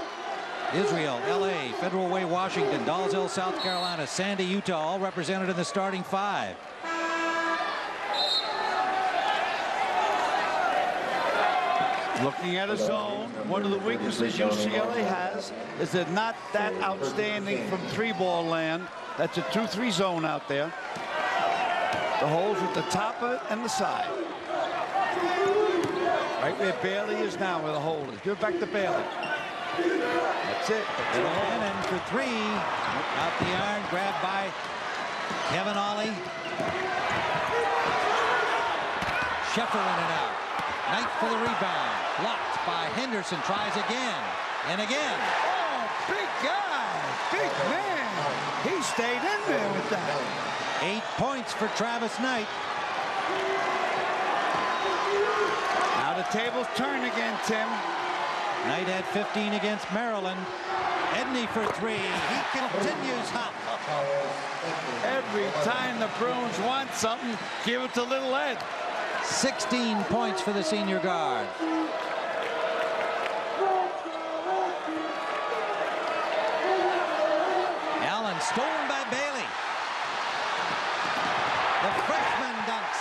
Israel, LA, Federal Way, Washington, Dalzell, South Carolina, Sandy, Utah, all represented in the starting 5. Looking at a zone, one of the weaknesses UCLA has is they're not that outstanding from 3-ball land. That's a 2-3 zone out there. The holes at the top of it and the side. Right where Bailey is now, where the hole is. Give it back to Bailey. That's it. And for 3. Out the iron, grabbed by Kevin Ollie. Sheffer in and out. Knight for the rebound. Blocked by Henderson. Tries again and again. Oh, big guy. Big man. He stayed in there with that. 8 points for Travis Knight. Now the tables turn again, Tim. Knight had 15 against Maryland. Edney for 3. He continues hot. Every time the Bruins want something, give it to little Ed. 16 points for the senior guard. Allen stolen by Bailey. The freshman dunks.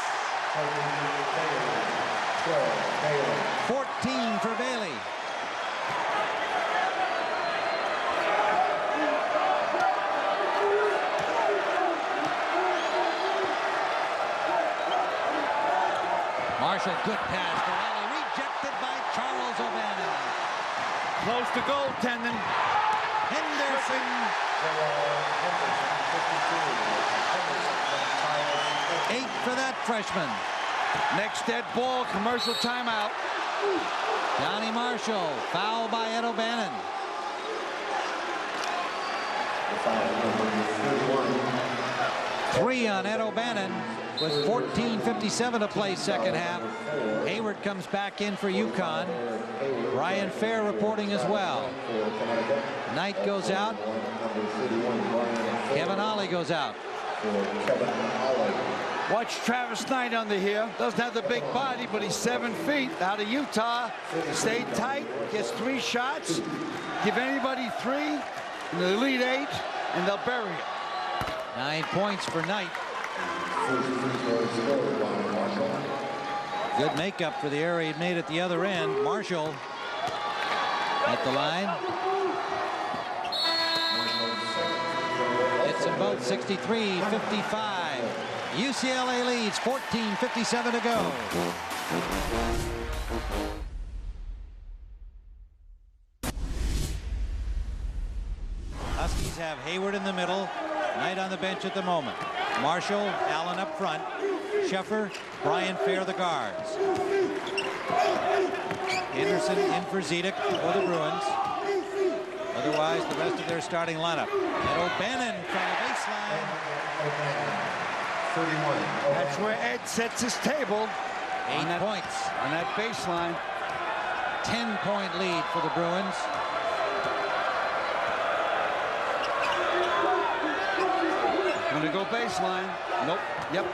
14 for Bailey. Marshall, good pass for Ollie, rejected by Charles O'Bannon. Close to goaltending. Henderson. 8 for that freshman. Next dead ball, commercial timeout. Johnny Marshall, foul by Ed O'Bannon. Three on Ed O'Bannon. with 14:57 to play second half. Hayward comes back in for UConn. Brian Fair reporting as well. Knight goes out. Kevin Ollie goes out. Watch Travis Knight under here. Doesn't have the big body, but he's 7 feet. Out of Utah. Stayed tight. Gets 3 shots. Give anybody 3 in the Elite 8, and they'll bury it. 9 points for Knight. Good makeup for the error he made at the other end. Marshall at the line. Hits them both 63-55. UCLA leads, 14:57 to go. Huskies have Hayward in the middle. Knight on the bench at the moment. Marshall, Allen up front. Sheffer, Brian Fair the guards. Henderson in for Zedek for the Bruins. Otherwise, the rest of their starting lineup. And O'Bannon from the baseline. 31. That's where Ed sets his table. 8 points. On that baseline. 10-point lead for the Bruins. Gonna go baseline. Nope. Yep.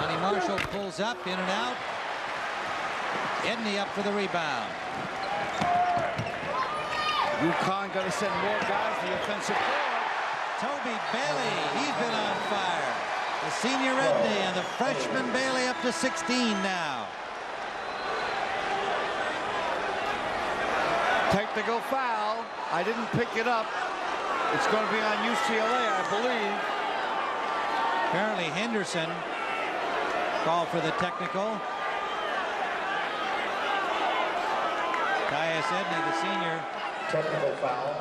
Donnie Marshall pulls up, in and out. Edney up for the rebound. UConn got to send more guys to the offensive floor. Toby Bailey, he's been on fire. The senior Edney and the freshman Bailey up to 16 now. Technical foul. I didn't pick it up. It's going to be on UCLA, I believe. Apparently Henderson called for the technical. Tyus Edney, the senior. Technical foul.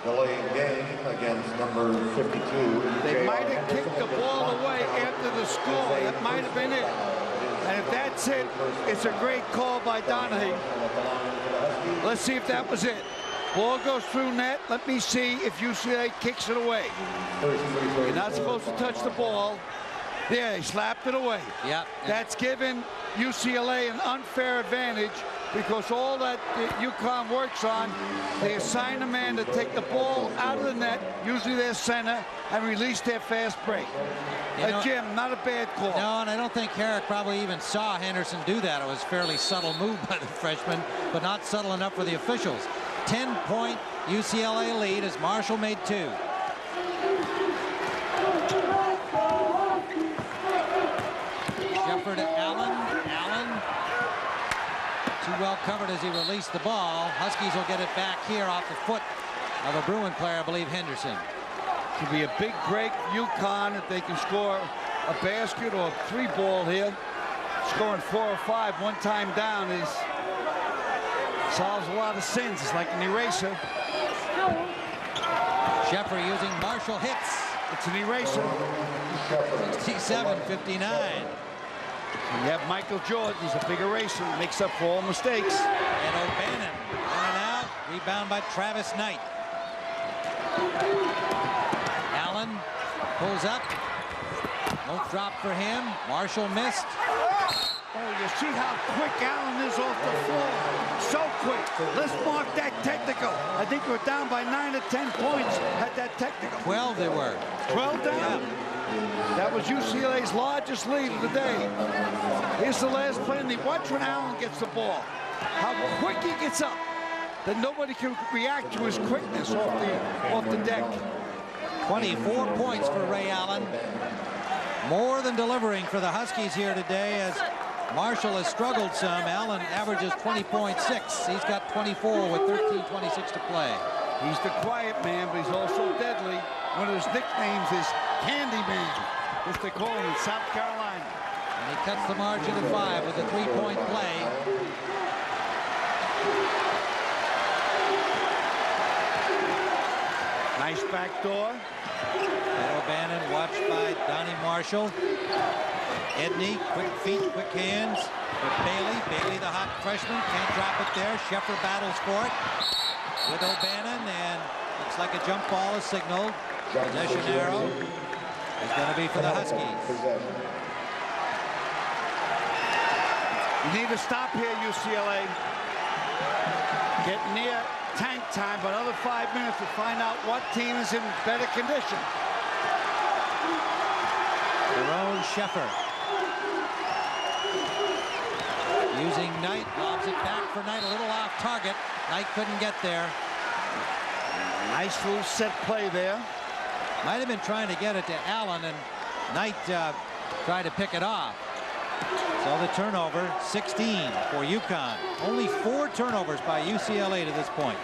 Delaying game against number 52. They might have kicked the ball away after the score. That might have been it. And if that's it, it's a great call by Donahue. Let's see if that was it. Ball goes through net. Let me see if UCLA kicks it away. You're not supposed to touch the ball. There, he slapped it away. Yeah. That's given UCLA an unfair advantage because all that UConn works on, they assign a man to take the ball out of the net, usually their center, and release their fast break. Jim, not a bad call. No, and I don't think Herrick probably even saw Henderson do that. It was a fairly subtle move by the freshman, but not subtle enough for the officials. 10-point UCLA lead as Marshall made 2. Sheffer to Allen. Allen too well covered as he released the ball. Huskies will get it back here off the foot of a Bruin player, I believe Henderson. Could be a big break UConn if they can score a basket or a 3-ball here. Scoring 4 or 5 one time down is solves a lot of sins. It's like an eraser. Sheffer using Marshall hits. It's an eraser. 67-59. And you have Michael Jordan. He's a big eraser. Makes up for all mistakes. And O'Bannon in and out. Rebound by Travis Knight. Allen pulls up. No drop for him. Marshall missed. Oh, you see how quick Allen is off the floor. So quick. Let's mark that technical. I think we're down by 9 or 10 points at that technical. 12 they were. 12 down. Yeah. That was UCLA's largest lead of the day. Here's the last play. And watch when Allen gets the ball. How quick he gets up. That nobody can react to his quickness off the deck. 24 points for Ray Allen. More than delivering for the Huskies here today as Marshall has struggled some. Allen averages 20.6. He's got 24 with 13:26 to play. He's the quiet man, but he's also deadly. One of his nicknames is Candy Man, as they call him in South Carolina. And he cuts the margin to 5 with a 3-point play. Nice backdoor. And O'Bannon watched by Donnie Marshall. Edney, quick feet, quick hands. With Bailey. Bailey, the hot freshman, can't drop it there. Sheffer battles for it with O'Bannon, and looks like a jump ball is signaled. Possession arrow. is going to be for the Huskies. You need to stop here, UCLA. Get near tank time, but another 5 minutes to find out what team is in better condition. Their own Sheffer. Using Knight, lobs it back for Knight, a little off target. Knight couldn't get there. Nice little set play there. Might have been trying to get it to Allen, and Knight tried to pick it off. So the turnover, 16 for UConn. Only 4 turnovers by UCLA to this point.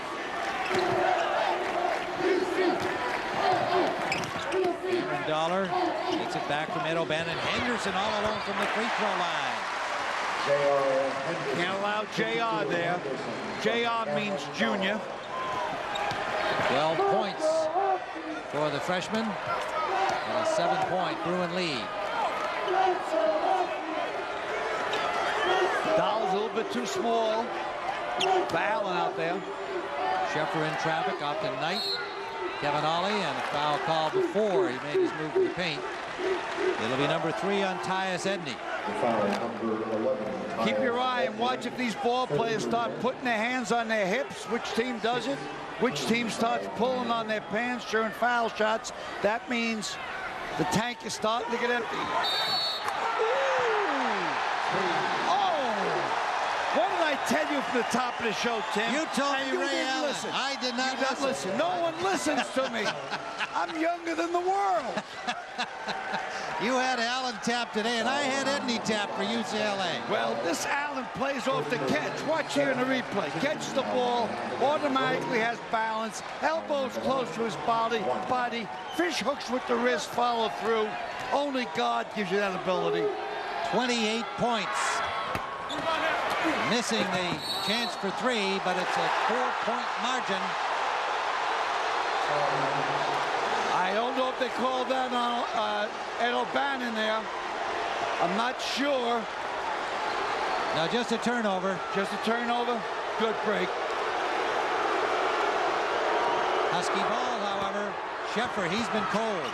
Cameron Dollar takes it back from Ed O'Bannon. Henderson all alone from the free throw line. Can't allow JR there. JR means junior. 12 points for the freshman. And a 7-point Bruin lead. Dollar's a little bit too small. For Allen out there. Sheffer in traffic off the Knight. Kevin Ollie, and a foul call before he made his move to the paint. It'll be number 3 on Tyus Edney. Keep your eye and watch if these ball players start putting their hands on their hips. Which team does it? Which team starts pulling on their pants during foul shots? That means the tank is starting to get empty. What did I tell you from the top of the show, Tim? You told me Ray Allen. Listen. I did not listen. No one listens to me. I'm younger than the world. You had Allen tap today, and I had Edney tap for UCLA. Well, this Allen plays off the catch. Watch here in the replay. Catches the ball, automatically has balance, elbows close to his body, fish hooks with the wrist, follow through. Only God gives you that ability. 28 points. Missing the chance for 3, but it's a 4-point margin. I don't know if they called that on Ed O'Bannon there. I'm not sure. Now just a turnover. Just a turnover. Good break. Husky ball, however. Sheffer, he's been cold.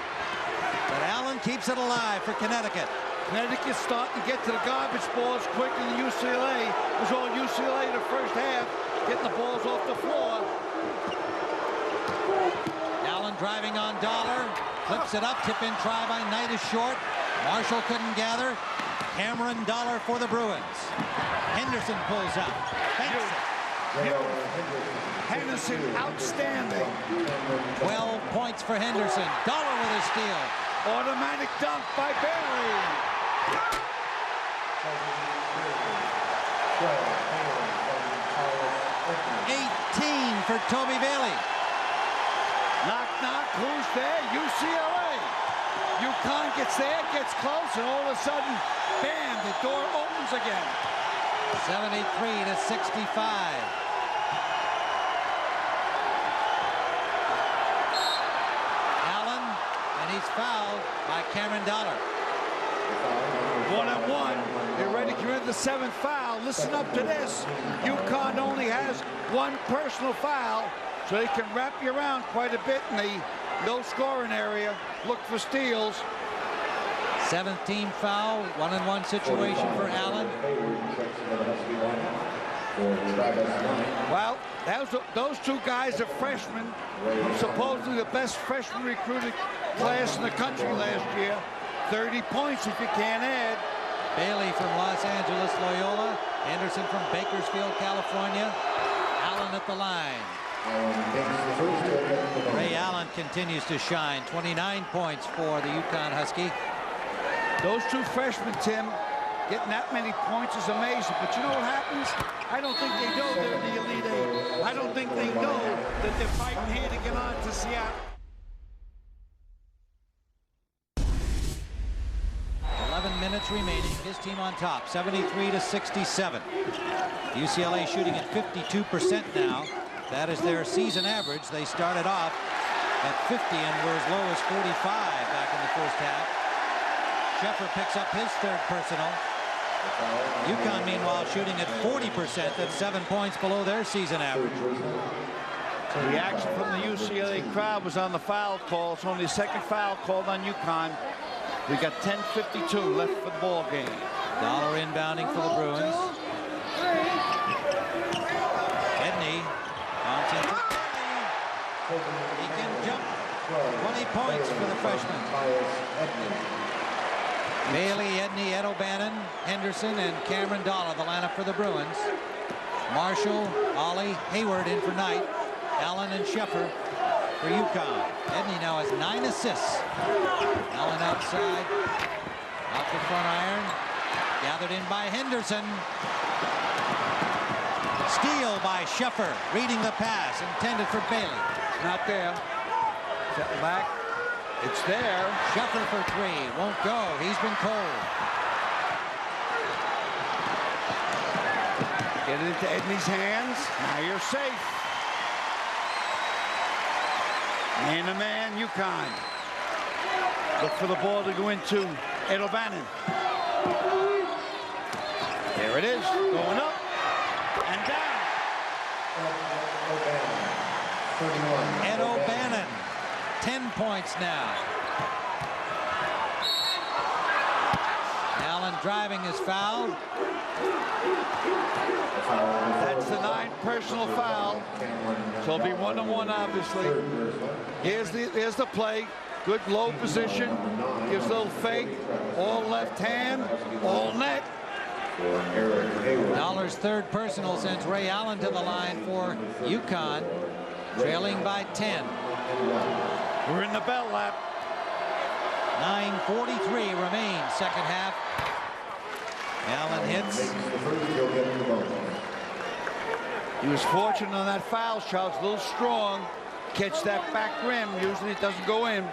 But Allen keeps it alive for Connecticut. Connecticut's starting to get to the garbage balls quicker than UCLA. It was all UCLA in the first half, getting the balls off the floor. Allen driving on Dollar, clips it up, tip-in try by Knight is short. Marshall couldn't gather. Cameron Dollar for the Bruins. Henderson pulls up. Henderson, outstanding. 12 points for Henderson. Dollar with a steal. Automatic dunk by Bailey. 18 for Toby Bailey. Knock, knock, who's there? UCLA. UConn gets there, gets close, and all of a sudden, bam, the door opens again. 73 to 65. Allen, and he's fouled by Cameron Dollar. 1-on-1. They're ready to commit the 7th foul. Listen up to this. UConn only has 1 personal foul, so they can wrap you around quite a bit in the no-scoring area. Look for steals. 7th team foul, 1-on-1 situation for Allen. Well, those 2 guys are freshmen. Supposedly the best freshman recruited class in the country last year. 30 points if you can't add. Bailey from Los Angeles Loyola. Anderson from Bakersfield, California. Allen at the line. Ray Allen continues to shine. 29 points for the UConn Husky. Those 2 freshmen, Tim, getting that many points is amazing. But you know what happens? I don't think they know they're the Elite 8. I don't think they know that they're fighting here to get on to Seattle. 11 minutes remaining. His team on top, 73 to 67. UCLA shooting at 52% now. That is their season average. They started off at 50 and were as low as 45 back in the first half. Sheffer picks up his 3rd personal. UConn, meanwhile, shooting at 40%. That's 7 points below their season average. Reaction from the UCLA crowd was on the foul call. It's only the second foul called on UConn. We got 10:52 left for the ball game. Dollar inbounding for the Bruins. Edney bouncing to Bailey. He can jump. 20 points for the freshman. Bailey, Edney, Ed O'Bannon, Henderson, and Cameron Dollar, the lineup for the Bruins. Marshall, Ollie, Hayward in for Knight. Allen and Sheffer for UConn. Edney now has 9 assists. Allen outside. Out the front iron. Gathered in by Henderson. Steal by Sheffer. Reading the pass. Intended for Bailey. Not there. Set back. It's there. Sheffer for 3. Won't go. He's been cold. Get it into Edney's hands. Now you're safe. Man-to-man, UConn. Look for the ball to go into Ed O'Bannon. There it is. Going up and down. Ed O'Bannon. 10 points now. Allen driving is fouled. That's the 9th personal foul. So it'll be 1-on-1, obviously. Here's the play. Good low position. Gives a little fake. All left hand. All net. Dollar's 3rd personal sends Ray Allen to the line for UConn. Trailing by 10. We're in the bell lap. 9:43 remains, second half. Allen hits. He was fortunate on that foul shot. It's a little strong. Catch that back rim. Usually it doesn't go in.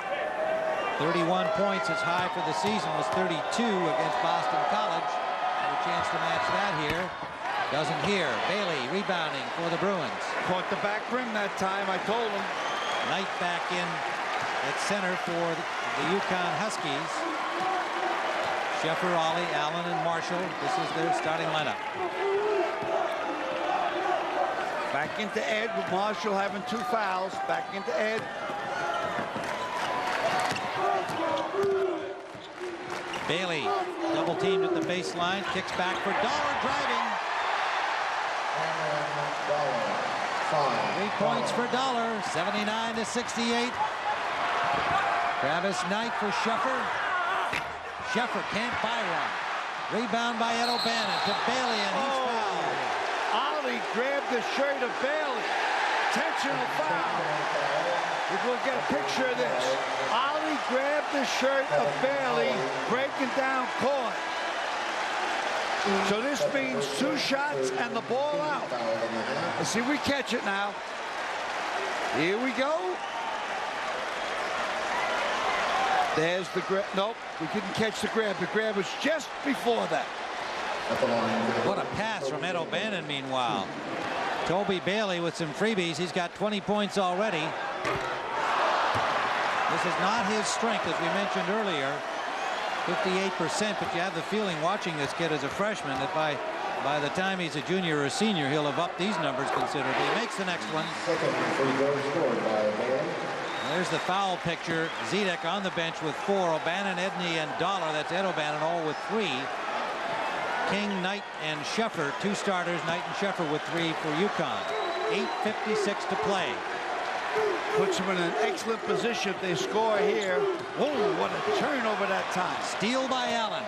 31 points. His high for the season was 32 against Boston College. Had a chance to match that here. Doesn't here. Bailey rebounding for the Bruins. Caught the back rim that time, I told him. Knight back in at center for the UConn Huskies. Sheffer, Ollie, Allen, and Marshall. This is their starting lineup. Back into Ed with Marshall having 2 fouls. Back into Ed. Bailey double teamed at the baseline. Kicks back for Dollar driving. 3 points for Dollar. 79-68. Travis Knight for Sheffer. Sheffer can't buy one. Rebound by Ed O'Bannon to Bailey, and he's fouled. Ollie grabbed the shirt of Bailey. Intentional foul. We're going to get a picture of this. Ollie grabbed the shirt of Bailey, breaking down court. So this means 2 shots and the ball out. Let's see if we catch it now. Here we go. There's the grab. Nope, we couldn't catch the grab. The grab was just before that. What a pass from Ed O'Bannon, meanwhile. Toby Bailey with some freebies. He's got 20 points already. This is not his strength, as we mentioned earlier. 58%, but you have the feeling watching this kid as a freshman that by the time he's a junior or a senior, he'll have upped these numbers considerably. He makes the next one. There's the foul picture. Zedek on the bench with 4. O'Bannon, Edney, and Dollar. That's Ed O'Bannon all with 3. King, Knight, and Sheffer, 2 starters. Knight and Sheffer with 3 for UConn. 8:56 to play. Puts them in an excellent position if they score here. Oh, what a turnover that time. Steal by Allen.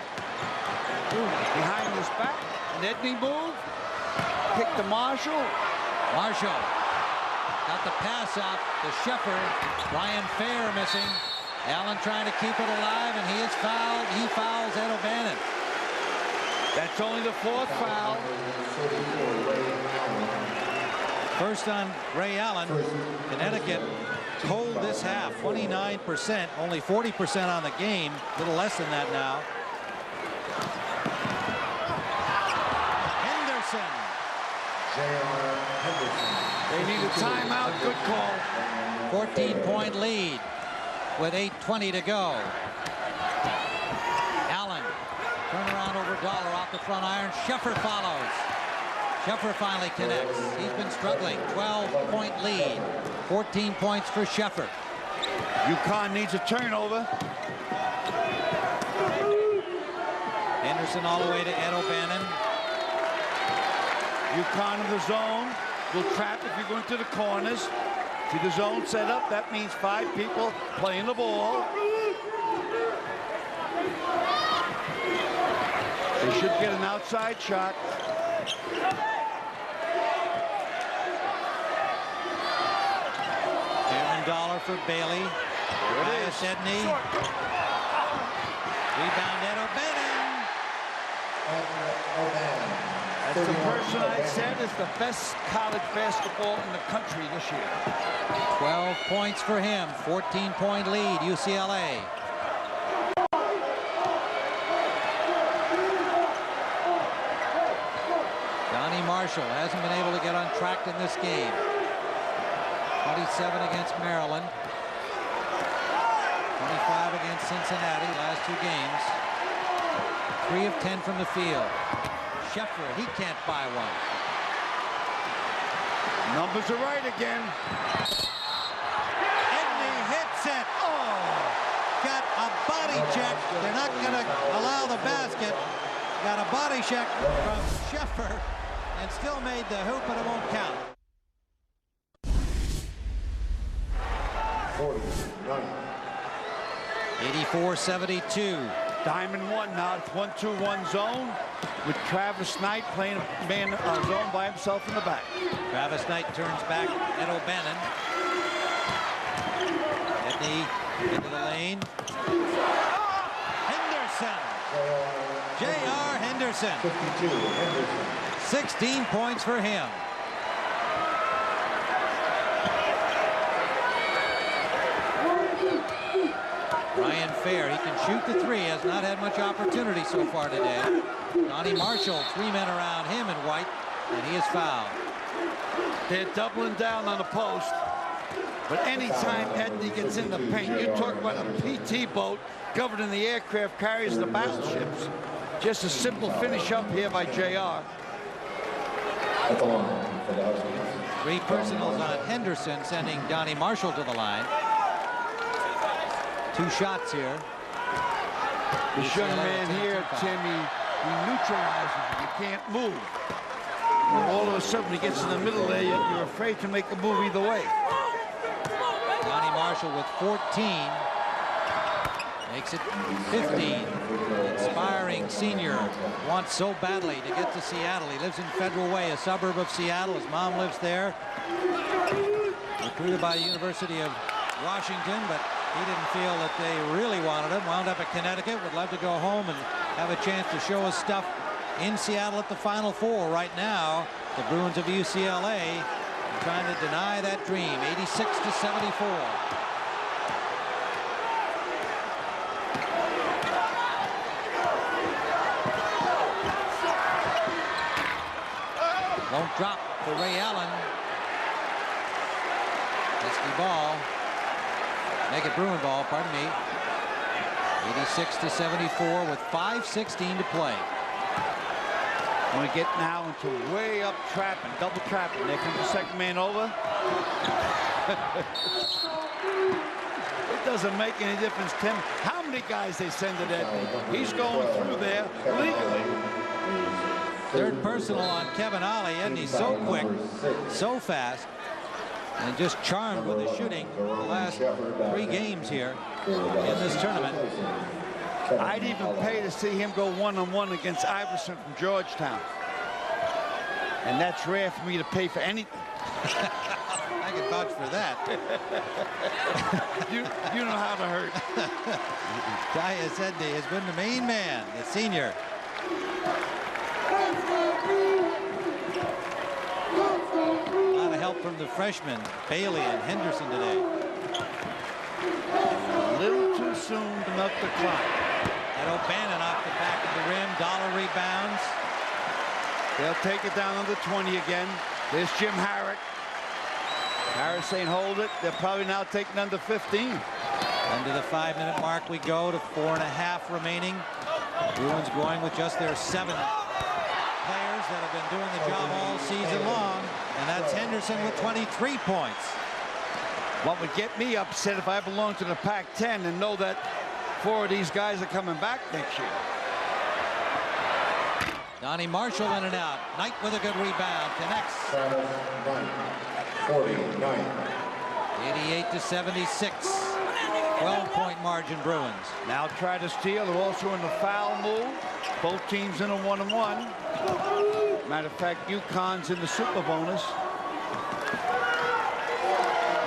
Behind his back. And Edney move. Kick to Marshall. Marshall got the pass out to Sheffer. Ryan Fair missing. Allen trying to keep it alive, and he is fouled. He fouls Ed O'Bannon. That's only the 4th foul. First on Ray Allen. Connecticut cold this half, 29%, only 40% on the game, a little less than that now. Henderson. They need a timeout. Good call. 14-point lead with 8:20 to go. Allen, turn around over Dollar off the front iron. Sheffer follows. Sheffer finally connects. He's been struggling. 12-point lead. 14 points for Sheffer. UConn needs a turnover. Henderson all the way to Ed O'Bannon. UConn in the zone. Will trap if you go into the corners. See the zone set up. That means 5 people playing the ball. They should get an outside shot. $1 for Bailey. There it is. Edney. Rebound Ed O'Bannon. That's the person I said is the best college basketball in the country this year. 12 points for him. 14-point lead, UCLA. Donnie Marshall hasn't been able to get on track in this game. 27 against Maryland. 25 against Cincinnati, last 2 games. 3 of 10 from the field. Sheffer, he can't buy one. Numbers are right again. Edney hits it. Oh, got a body check. They're not going to allow the basket. Got a body check from Sheffer and still made the hoop, but it won't count. 84-72. Diamond 1 now. It's 1-2-1 zone with Travis Knight playing man zone by himself in the back. Travis Knight turns back at O'Bannon. Edney into the lane. Henderson. J.R. Henderson. 16 points for him. Ryan Fair, he can shoot the 3, has not had much opportunity so far today. Donnie Marshall, 3 men around him in white, and he is fouled. They're doubling down on the post, but anytime Edney gets in the paint, you talk about a PT boat governing the aircraft carriers the battleships. Just a simple finish up here by JR. 3 personals on Henderson, sending Donnie Marshall to the line. 2 shots here. This young man here, Timmy, he neutralizes you. You can't move. And all of a sudden, he gets in the middle there, you're afraid to make a move either way. Donnie Marshall with 14. Makes it 15. Inspiring senior. Wants so badly to get to Seattle. He lives in Federal Way, a suburb of Seattle. His mom lives there. Recruited by the University of Washington, but he didn't feel that they really wanted him. Wound up at Connecticut. Would love to go home and have a chance to show his stuff in Seattle at the Final Four. Right now, the Bruins of UCLA are trying to deny that dream. 86-74. Won't drop for Ray Allen. Risky ball. Make it Bruin ball, pardon me. 86-74 with 5:16 to play. When we get now into way up trapping, double trapping. There comes the second man over. It doesn't make any difference, Tim, how many guys they send at Edney. He's going through there legally. Third personal on Kevin Ollie. Edney so quick, so fast, and just charmed with his shooting the last 3 games here in this tournament. I'd even pay to see him go one-on-one against Iverson from Georgetown. And that's rare for me to pay for anything. I can vouch for that. you know how to hurt. Tyus Edney has been the main man, the senior. A lot of help from the freshmen, Bailey and Henderson today. A little too soon to milk the clock. And O'Bannon off the back of the rim. Dollar rebounds. They'll take it down under 20 again. There's Jim Harrick. Harris saying hold it. They're probably now taking under 15. Under the 5-minute mark we go to 4.5 remaining. Bruins going with just their 7 players. that have been doing the job all season long, and that's Henderson with 23 points. What would get me upset if I belonged to the Pac-10 and know that 4 of these guys are coming back next year. Donnie Marshall in and out. Knight with a good rebound. Connects. 49. 88-76. 12-point margin Bruins. Now try to steal. They're also in the foul move. Both teams in a 1-on-1. Matter of fact, UConn's in the super bonus.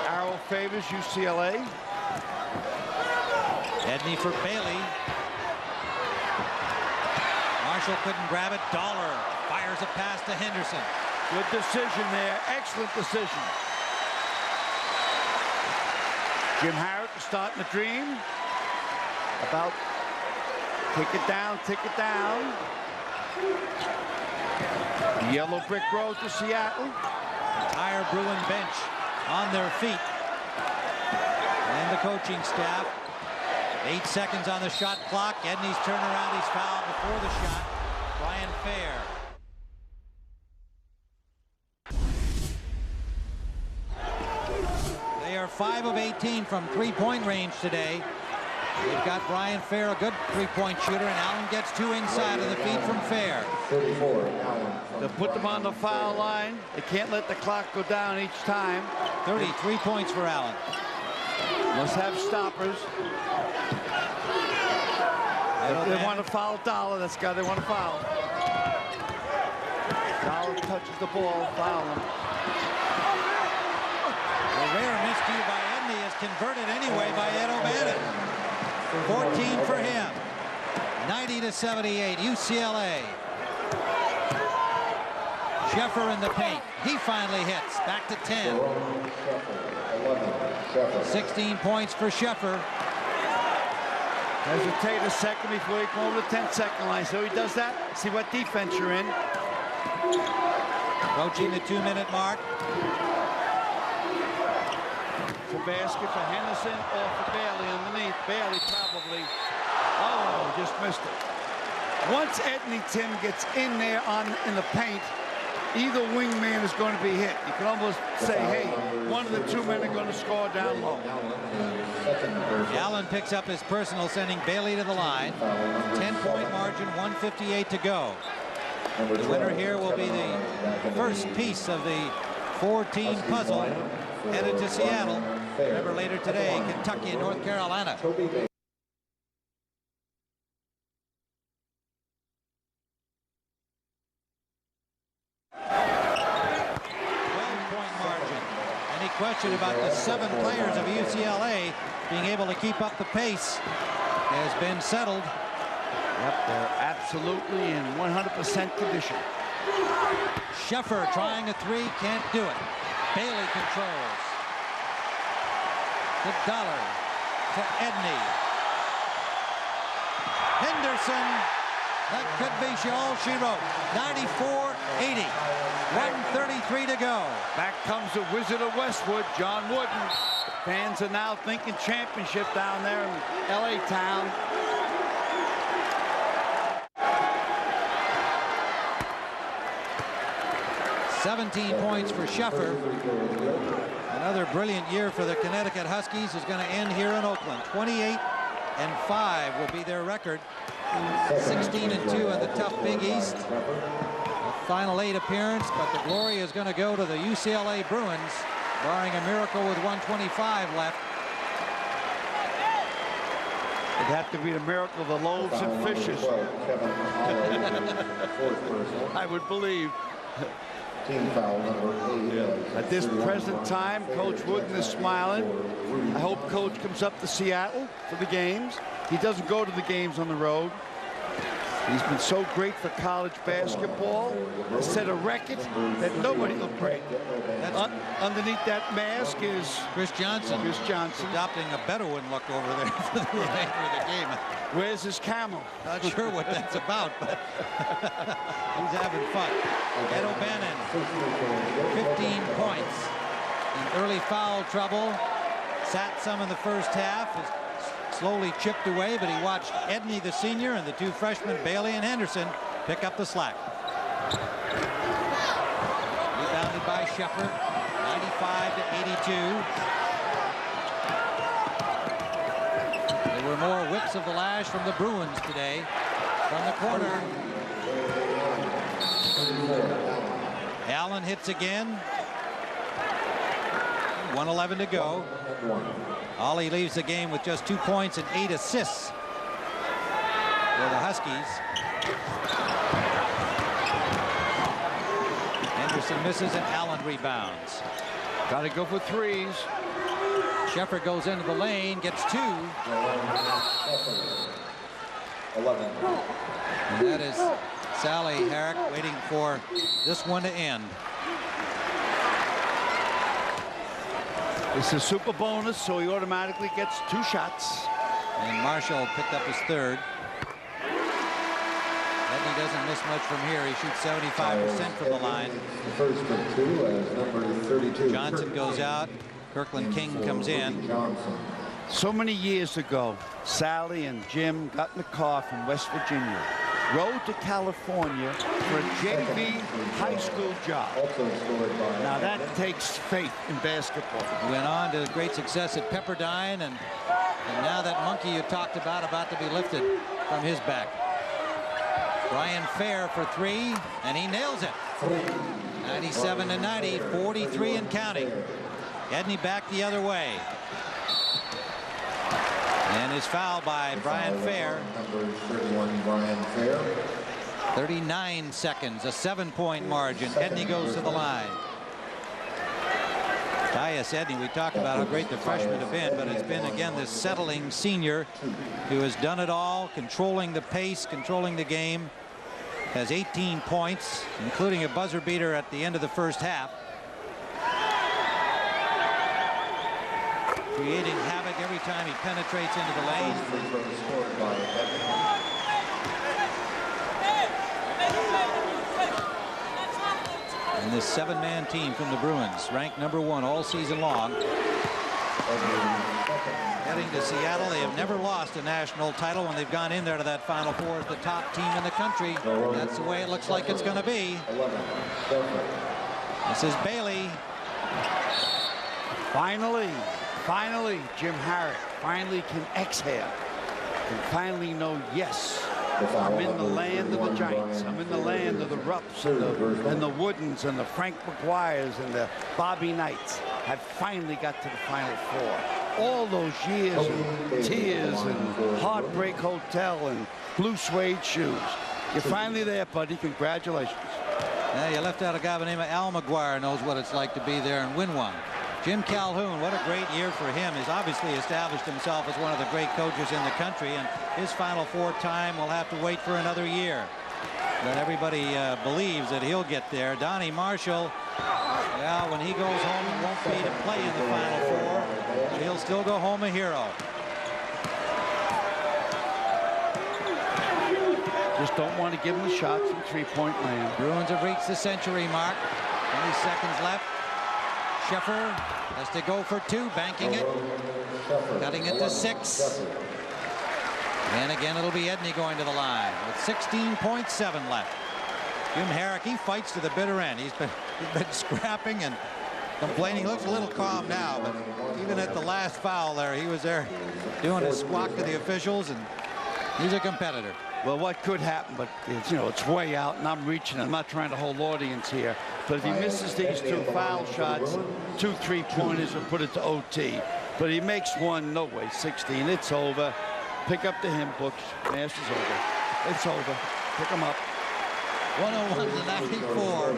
Arrow favors UCLA. Edney for Bailey. Marshall couldn't grab it. Dollar fires a pass to Henderson. Good decision there. Excellent decision. Jim Harrick starting to dream about tick it down, tick it down. Yellow brick road to Seattle. Entire Bruin bench on their feet. And the coaching staff. 8 seconds on the shot clock. Edney's turnaround. He's fouled before the shot. Brian Fair. They are 5 of 18 from three-point range today. They've got Brian Fair, a good three-point shooter, and Allen gets 2 inside of the feed from Fair. 34, Allen. To put them on the foul line. They can't let the clock go down each time. 33 points for Allen. Must have stoppers. If they want to foul Dollar, that's the guy they want to foul. Dollar touches the ball, foul him. A rare miscue by Edney is converted anyway by Ed O'Bannon. 14 for him. 90-78, UCLA. Sheffer in the paint. He finally hits. Back to 10. 16 points for Sheffer. Hesitate a second before he goes over the 10-second line. So he does that. See what defense you're in. Approaching the 2-minute mark. The basket for Henderson, off for Bailey underneath. Bailey probably. Oh, just missed it. Once Edney Tim gets in there in the paint, either wingman is going to be hit. You can almost say, hey, one of the 2 men are going to score down low. Allen picks up his personal, sending Bailey to the line. 10-point margin, 1:58 to go. The winner here will be the first piece of the 4-team puzzle headed to Seattle. Remember, later today, Kentucky and North Carolina. 12-point margin. Any question about the 7 players of UCLA being able to keep up the pace has been settled. Yep, they're absolutely in 100% condition. Sheffer trying a 3, can't do it. Bailey controls. To Dollar. To Edney. Henderson. That could be all she wrote. 94-80. 1:33 to go. Back comes the Wizard of Westwood, John Wooden. Fans are now thinking championship down there in LA town. $17 points for Sheffer. Another brilliant year for the Connecticut Huskies is going to end here in Oakland. 28-5 will be their record. 16-2 in the tough Big East. A final 8 appearance, but the glory is going to go to the UCLA Bruins, barring a miracle with 1:25 left. It'd have to be the miracle of the loaves and fishes. I would believe. Team foul number 8. At this present time, Coach Wooden is smiling. I hope Coach comes up to Seattle for the games. He doesn't go to the games on the road. He's been so great for college basketball. Set a record that nobody will break. Underneath that mask is Chris Johnson. Chris Johnson. Adopting a Bedouin look over there for the remainder of the game. Where's his camel? Not sure what that's about, but he's having fun. Ed O'Bannon, 15 points. In early foul trouble. Sat some in the first half. Has slowly chipped away, but he watched Edney, the senior, and the 2 freshmen, Bailey and Henderson, pick up the slack. Sheffer, 95-82. There were more whips of the lash from the Bruins today. From the corner. Allen hits again. 1:11 to go. Ollie leaves the game with just 2 points and 8 assists for the Huskies. Anderson misses and Allen rebounds. Got to go for threes. Sheffer goes into the lane, gets 2. 11. And that is Sally Herrick waiting for this one to end. It's a super bonus, so he automatically gets 2 shots. And Marshall picked up his 3rd. Edney doesn't miss much from here. He shoots 75% from the line. The first of 2 as number 32. Johnson goes out. Kirkland King comes in. Johnson. So many years ago, Sally and Jim got in the car from West Virginia, rode to California for a JV high school job. Also scored by. Now that takes faith in basketball. He went on to great success at Pepperdine, and now that monkey you talked about to be lifted from his back. Brian Fair for 3, and he nails it. 97-90, 43 and counting. Edney back the other way. And is fouled by Brian Fair. Number 31, Brian Fair. 39 seconds, a 7-point margin. Edney goes to the line. Tyus Edney, we talked about how great the freshmen have been, but it's been again this settling senior who has done it all, controlling the pace, controlling the game. Has 18 points, including a buzzer beater at the end of the first half. Creating havoc every time he penetrates into the lane. And this 7-man team from the Bruins, ranked number 1 all season long. Heading to Seattle, they have never lost a national title when they've gone in there to that Final Four as the top team in the country. That's the way it looks like it's going to be. This is Bailey. Finally, Jim Harrick finally can exhale. Can finally know, yes, I'm in the land of the Giants. I'm in the land of the Rups and the Woodens and the Frank McGuires and the Bobby Knights. Have finally got to the Final Four. All those years and tears and Heartbreak Hotel and blue suede shoes. You're finally there, buddy. Congratulations. Now you left out a guy by the name of Al McGuire, knows what it's like to be there and win one. Jim Calhoun, what a great year for him. He's obviously established himself as one of the great coaches in the country, and his Final Four time will have to wait for another year. But everybody believes that he'll get there. Donnie Marshall, well, when he goes home, it won't be to play in the Final Four, but he'll still go home a hero. Just don't want to give him the shots from three-point land. Bruins have reached the century mark. 20 seconds left. Sheffer has to go for 2, banking it, cutting it to 6. And again, it'll be Edney going to the line with 16.7 left. Jim Herrick, he fights to the bitter end. He's been scrapping and complaining. Looks a little calm now, but even at the last foul there, he was there doing his squawk to the officials, and he's a competitor. Well, what could happen, but it's, you know, it's way out, and I'm reaching. I'm not trying to hold audience here. But if he misses these 2 foul shots, 2 3-pointers will put it to OT. But he makes one, no way, 16. It's over. Pick up the hymn books. Match is over. It's over. Pick them up. 101-94.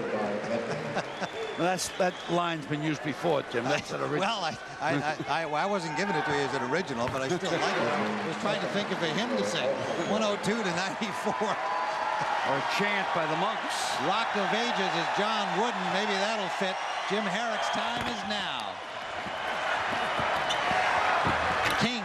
Well, that line's been used before, Jim. That's an original. Well, I wasn't giving it to you as an original, but I still like it. I was trying to think of a hymn to sing. 102-94. Or a chant by the Monks. Rock of Ages is John Wooden. Maybe that'll fit. Jim Herrick's time is now. King.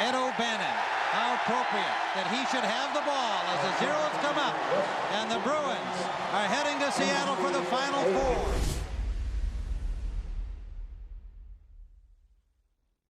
Ed O'Bannon. How appropriate that he should have the ball as the zeros come up. And the Bruins are heading to Seattle for the Final Four.